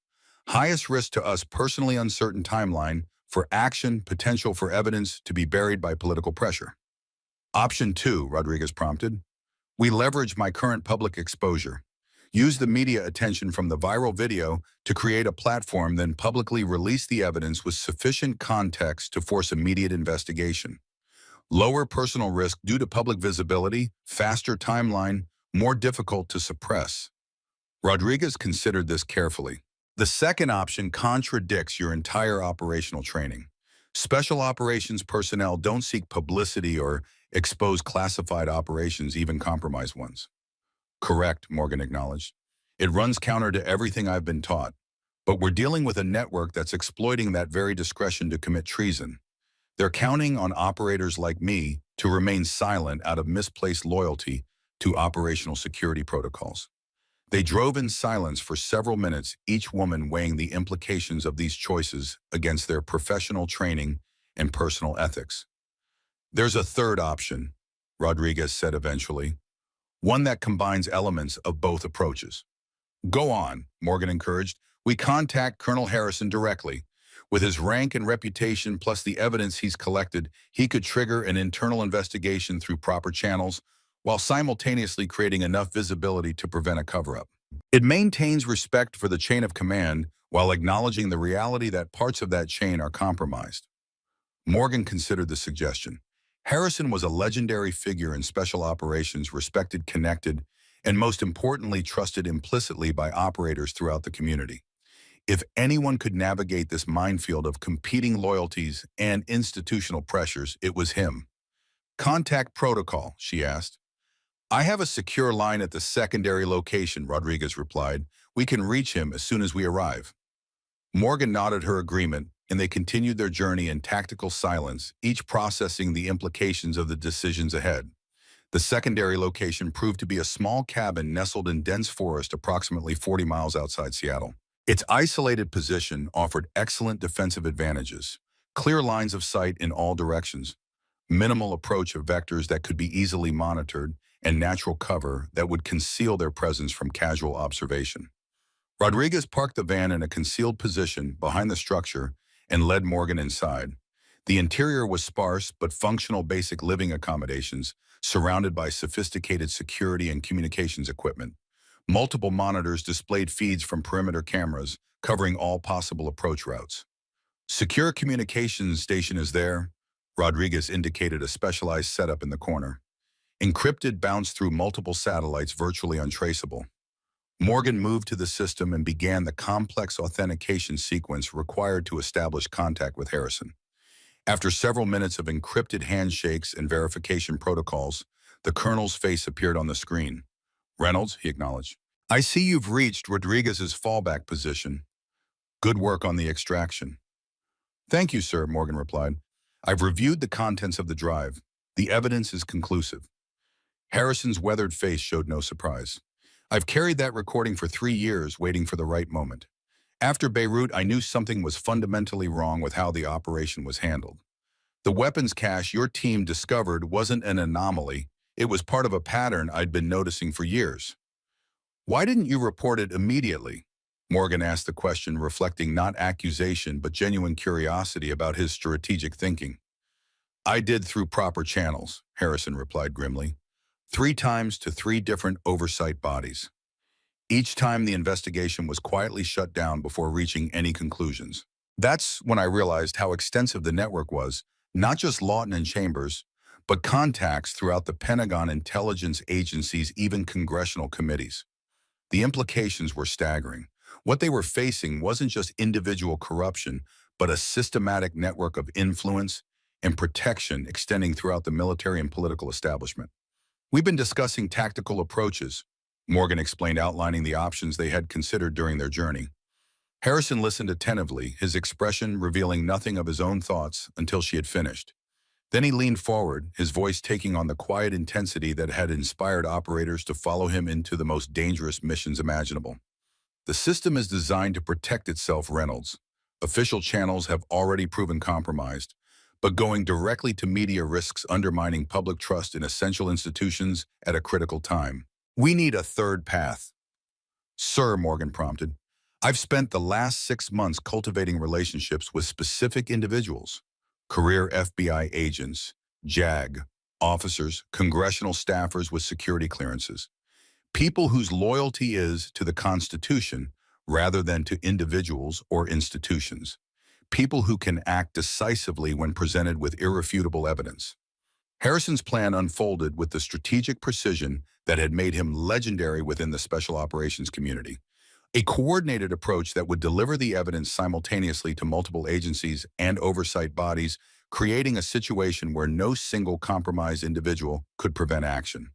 S1: Highest risk to us personally, uncertain timeline for action, potential for evidence to be buried by political pressure." "Option 2, Rodriguez prompted. "We leverage my current public exposure. Use the media attention from the viral video to create a platform, then publicly release the evidence with sufficient context to force immediate investigation. Lower personal risk due to public visibility, faster timeline, more difficult to suppress." Rodriguez considered this carefully. "The second option contradicts your entire operational training. Special operations personnel don't seek publicity or expose classified operations, even compromised ones." "Correct," Morgan acknowledged. "It runs counter to everything I've been taught. But we're dealing with a network that's exploiting that very discretion to commit treason. They're counting on operators like me to remain silent out of misplaced loyalty to operational security protocols." They drove in silence for several minutes, each woman weighing the implications of these choices against their professional training and personal ethics. "There's a third option," Rodriguez said eventually. "One that combines elements of both approaches." "Go on," Morgan encouraged. "We contact Colonel Harrison directly. With his rank and reputation plus the evidence he's collected, he could trigger an internal investigation through proper channels while simultaneously creating enough visibility to prevent a cover-up. It maintains respect for the chain of command while acknowledging the reality that parts of that chain are compromised. Morgan considered the suggestion. Harrison was a legendary figure in special operations, respected, connected, and most importantly, trusted implicitly by operators throughout the community. If anyone could navigate this minefield of competing loyalties and institutional pressures, it was him. Contact protocol, she asked. I have a secure line at the secondary location, Rodriguez replied. We can reach him as soon as we arrive. Morgan nodded her agreement, and they continued their journey in tactical silence, each processing the implications of the decisions ahead. The secondary location proved to be a small cabin nestled in dense forest approximately 40 miles outside Seattle. Its isolated position offered excellent defensive advantages, clear lines of sight in all directions, minimal approach of vectors that could be easily monitored, and natural cover that would conceal their presence from casual observation. Rodriguez parked the van in a concealed position behind the structure and led Morgan inside. The interior was sparse but functional basic living accommodations, surrounded by sophisticated security and communications equipment. Multiple monitors displayed feeds from perimeter cameras, covering all possible approach routes. Secure communications station is there, Rodriguez indicated a specialized setup in the corner. Encrypted, bounced through multiple satellites, virtually untraceable. Morgan moved to the system and began the complex authentication sequence required to establish contact with Harrison. After several minutes of encrypted handshakes and verification protocols, the colonel's face appeared on the screen. Reynolds, he acknowledged. I see you've reached Rodriguez's fallback position. Good work on the extraction. Thank you, sir, Morgan replied. I've reviewed the contents of the drive. The evidence is conclusive. Harrison's weathered face showed no surprise. I've carried that recording for 3 years, waiting for the right moment. After Beirut, I knew something was fundamentally wrong with how the operation was handled. The weapons cache your team discovered wasn't an anomaly. It was part of a pattern I'd been noticing for years. Why didn't you report it immediately? Morgan asked the question, reflecting not accusation but genuine curiosity about his strategic thinking. I did through proper channels, Harrison replied grimly. 3 times to 3 different oversight bodies. Each time the investigation was quietly shut down before reaching any conclusions. That's when I realized how extensive the network was, not just Lawton and Chambers, but contacts throughout the Pentagon, intelligence agencies, even congressional committees. The implications were staggering. What they were facing wasn't just individual corruption, but a systematic network of influence and protection extending throughout the military and political establishment. We've been discussing tactical approaches, Morgan explained, outlining the options they had considered during their journey. Harrison listened attentively, his expression revealing nothing of his own thoughts until she had finished. Then he leaned forward, his voice taking on the quiet intensity that had inspired operators to follow him into the most dangerous missions imaginable. The system is designed to protect itself, Reynolds. Official channels have already proven compromised, but going directly to media risks undermining public trust in essential institutions at a critical time. We need a third path. Sir, Morgan prompted, I've spent the last 6 months cultivating relationships with specific individuals. Career FBI agents, JAG, officers, congressional staffers with security clearances. People whose loyalty is to the Constitution rather than to individuals or institutions. People who can act decisively when presented with irrefutable evidence. Harrison's plan unfolded with the strategic precision that had made him legendary within the special operations community. A coordinated approach that would deliver the evidence simultaneously to multiple agencies and oversight bodies, creating a situation where no single compromised individual could prevent action.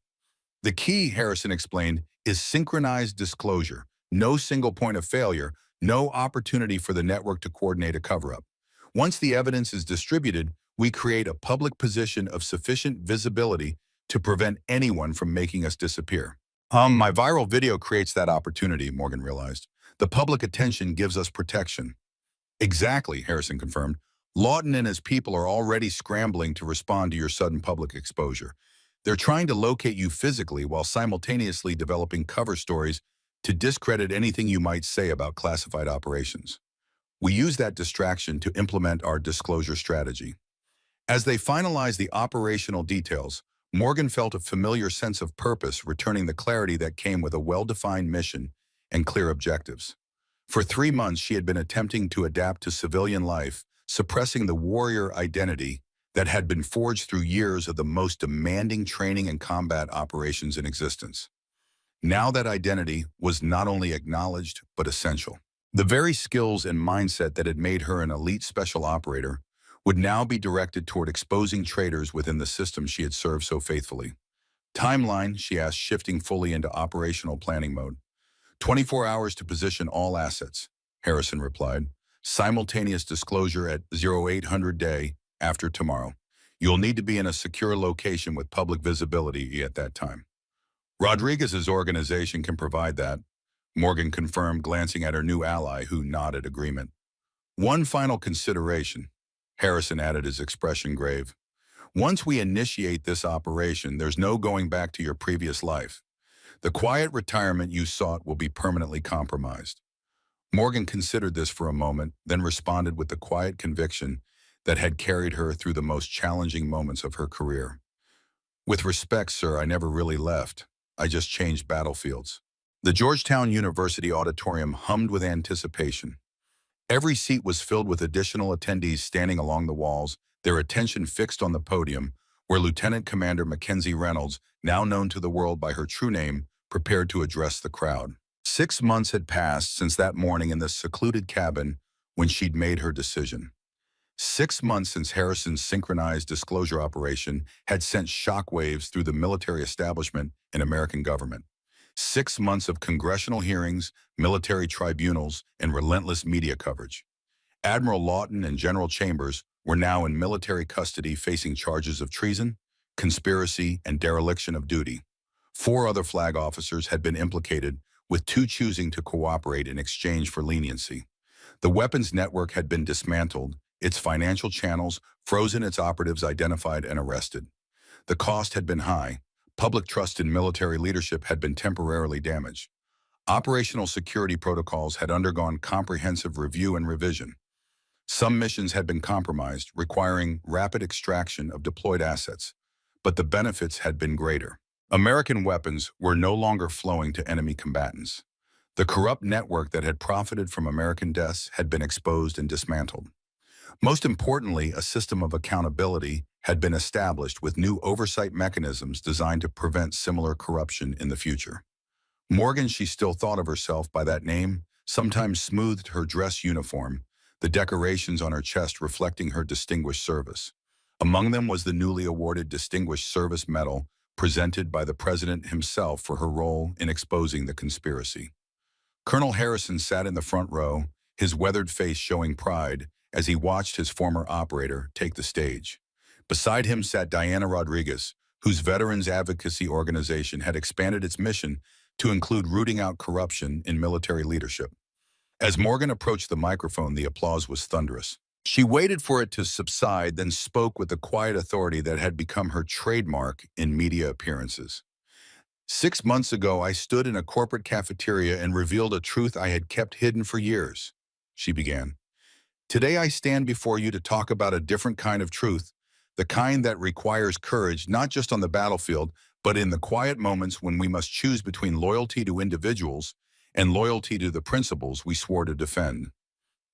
S1: The key, Harrison explained, is synchronized disclosure. No single point of failure, no opportunity for the network to coordinate a cover-up. Once the evidence is distributed, we create a public position of sufficient visibility to prevent anyone from making us disappear. My viral video creates that opportunity, Morgan realized. The public attention gives us protection. Exactly, Harrison confirmed. Lawton and his people are already scrambling to respond to your sudden public exposure. They're trying to locate you physically while simultaneously developing cover stories to discredit anything you might say about classified operations. We use that distraction to implement our disclosure strategy. As they finalized the operational details, Morgan felt a familiar sense of purpose, returning the clarity that came with a well-defined mission and clear objectives. For 3 months, she had been attempting to adapt to civilian life, suppressing the warrior identity that had been forged through years of the most demanding training and combat operations in existence. Now that identity was not only acknowledged, but essential. The very skills and mindset that had made her an elite special operator would now be directed toward exposing traitors within the system she had served so faithfully. Timeline, she asked, shifting fully into operational planning mode. 24 hours to position all assets, Harrison replied. Simultaneous disclosure at 0800 day after tomorrow. You'll need to be in a secure location with public visibility at that time. Rodriguez's organization can provide that, Morgan confirmed, glancing at her new ally, who nodded agreement. One final consideration, Harrison added, his expression grave. Once we initiate this operation, there's no going back to your previous life. The quiet retirement you sought will be permanently compromised. Morgan considered this for a moment, then responded with the quiet conviction that had carried her through the most challenging moments of her career. With respect, sir, I never really left. I just changed battlefields. The Georgetown University auditorium hummed with anticipation. Every seat was filled with additional attendees standing along the walls, their attention fixed on the podium, where Lieutenant Commander Mackenzie Reynolds, now known to the world by her true name, prepared to address the crowd. 6 months had passed since that morning in the secluded cabin when she'd made her decision. 6 months since Harrison's synchronized disclosure operation had sent shockwaves through the military establishment and American government. 6 months of congressional hearings, military tribunals, and relentless media coverage. Admiral Lawton and General Chambers were now in military custody, facing charges of treason, conspiracy, and dereliction of duty. 4 other flag officers had been implicated, with 2 choosing to cooperate in exchange for leniency. The weapons network had been dismantled, its financial channels frozen, its operatives identified and arrested. The cost had been high. Public trust in military leadership had been temporarily damaged. Operational security protocols had undergone comprehensive review and revision. Some missions had been compromised, requiring rapid extraction of deployed assets, but the benefits had been greater. American weapons were no longer flowing to enemy combatants. The corrupt network that had profited from American deaths had been exposed and dismantled. Most importantly, a system of accountability had been established with new oversight mechanisms designed to prevent similar corruption in the future. Morgan, she still thought of herself by that name, sometimes smoothed her dress uniform, the decorations on her chest reflecting her distinguished service. Among them was the newly awarded Distinguished Service Medal presented by the President himself for her role in exposing the conspiracy. Colonel Harrison sat in the front row, his weathered face showing pride as he watched his former operator take the stage. Beside him sat Diana Rodriguez, whose Veterans Advocacy Organization had expanded its mission to include rooting out corruption in military leadership. As Morgan approached the microphone, the applause was thunderous. She waited for it to subside, then spoke with the quiet authority that had become her trademark in media appearances. 6 months ago, I stood in a corporate cafeteria and revealed a truth I had kept hidden for years, she began. Today I stand before you to talk about a different kind of truth, the kind that requires courage not just on the battlefield, but in the quiet moments when we must choose between loyalty to individuals and loyalty to the principles we swore to defend.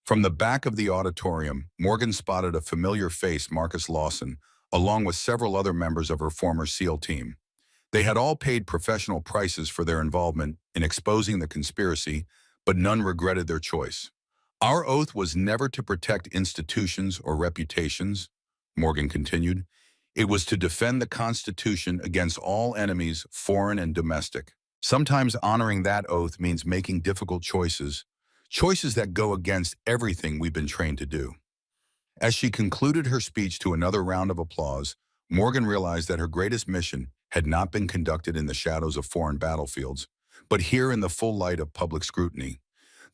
S1: From the back of the auditorium, Morgan spotted a familiar face, Marcus Lawson, along with several other members of her former SEAL team. They had all paid professional prices for their involvement in exposing the conspiracy, but none regretted their choice. Our oath was never to protect institutions or reputations, Morgan continued. It was to defend the Constitution against all enemies, foreign and domestic. Sometimes honoring that oath means making difficult choices, choices that go against everything we've been trained to do. As she concluded her speech to another round of applause, Morgan realized that her greatest mission had not been conducted in the shadows of foreign battlefields, but here in the full light of public scrutiny.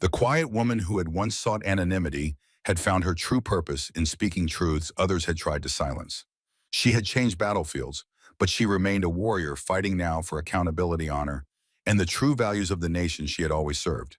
S1: The quiet woman who had once sought anonymity had found her true purpose in speaking truths others had tried to silence. She had changed battlefields, but she remained a warrior fighting now for accountability, honor, and the true values of the nation she had always served.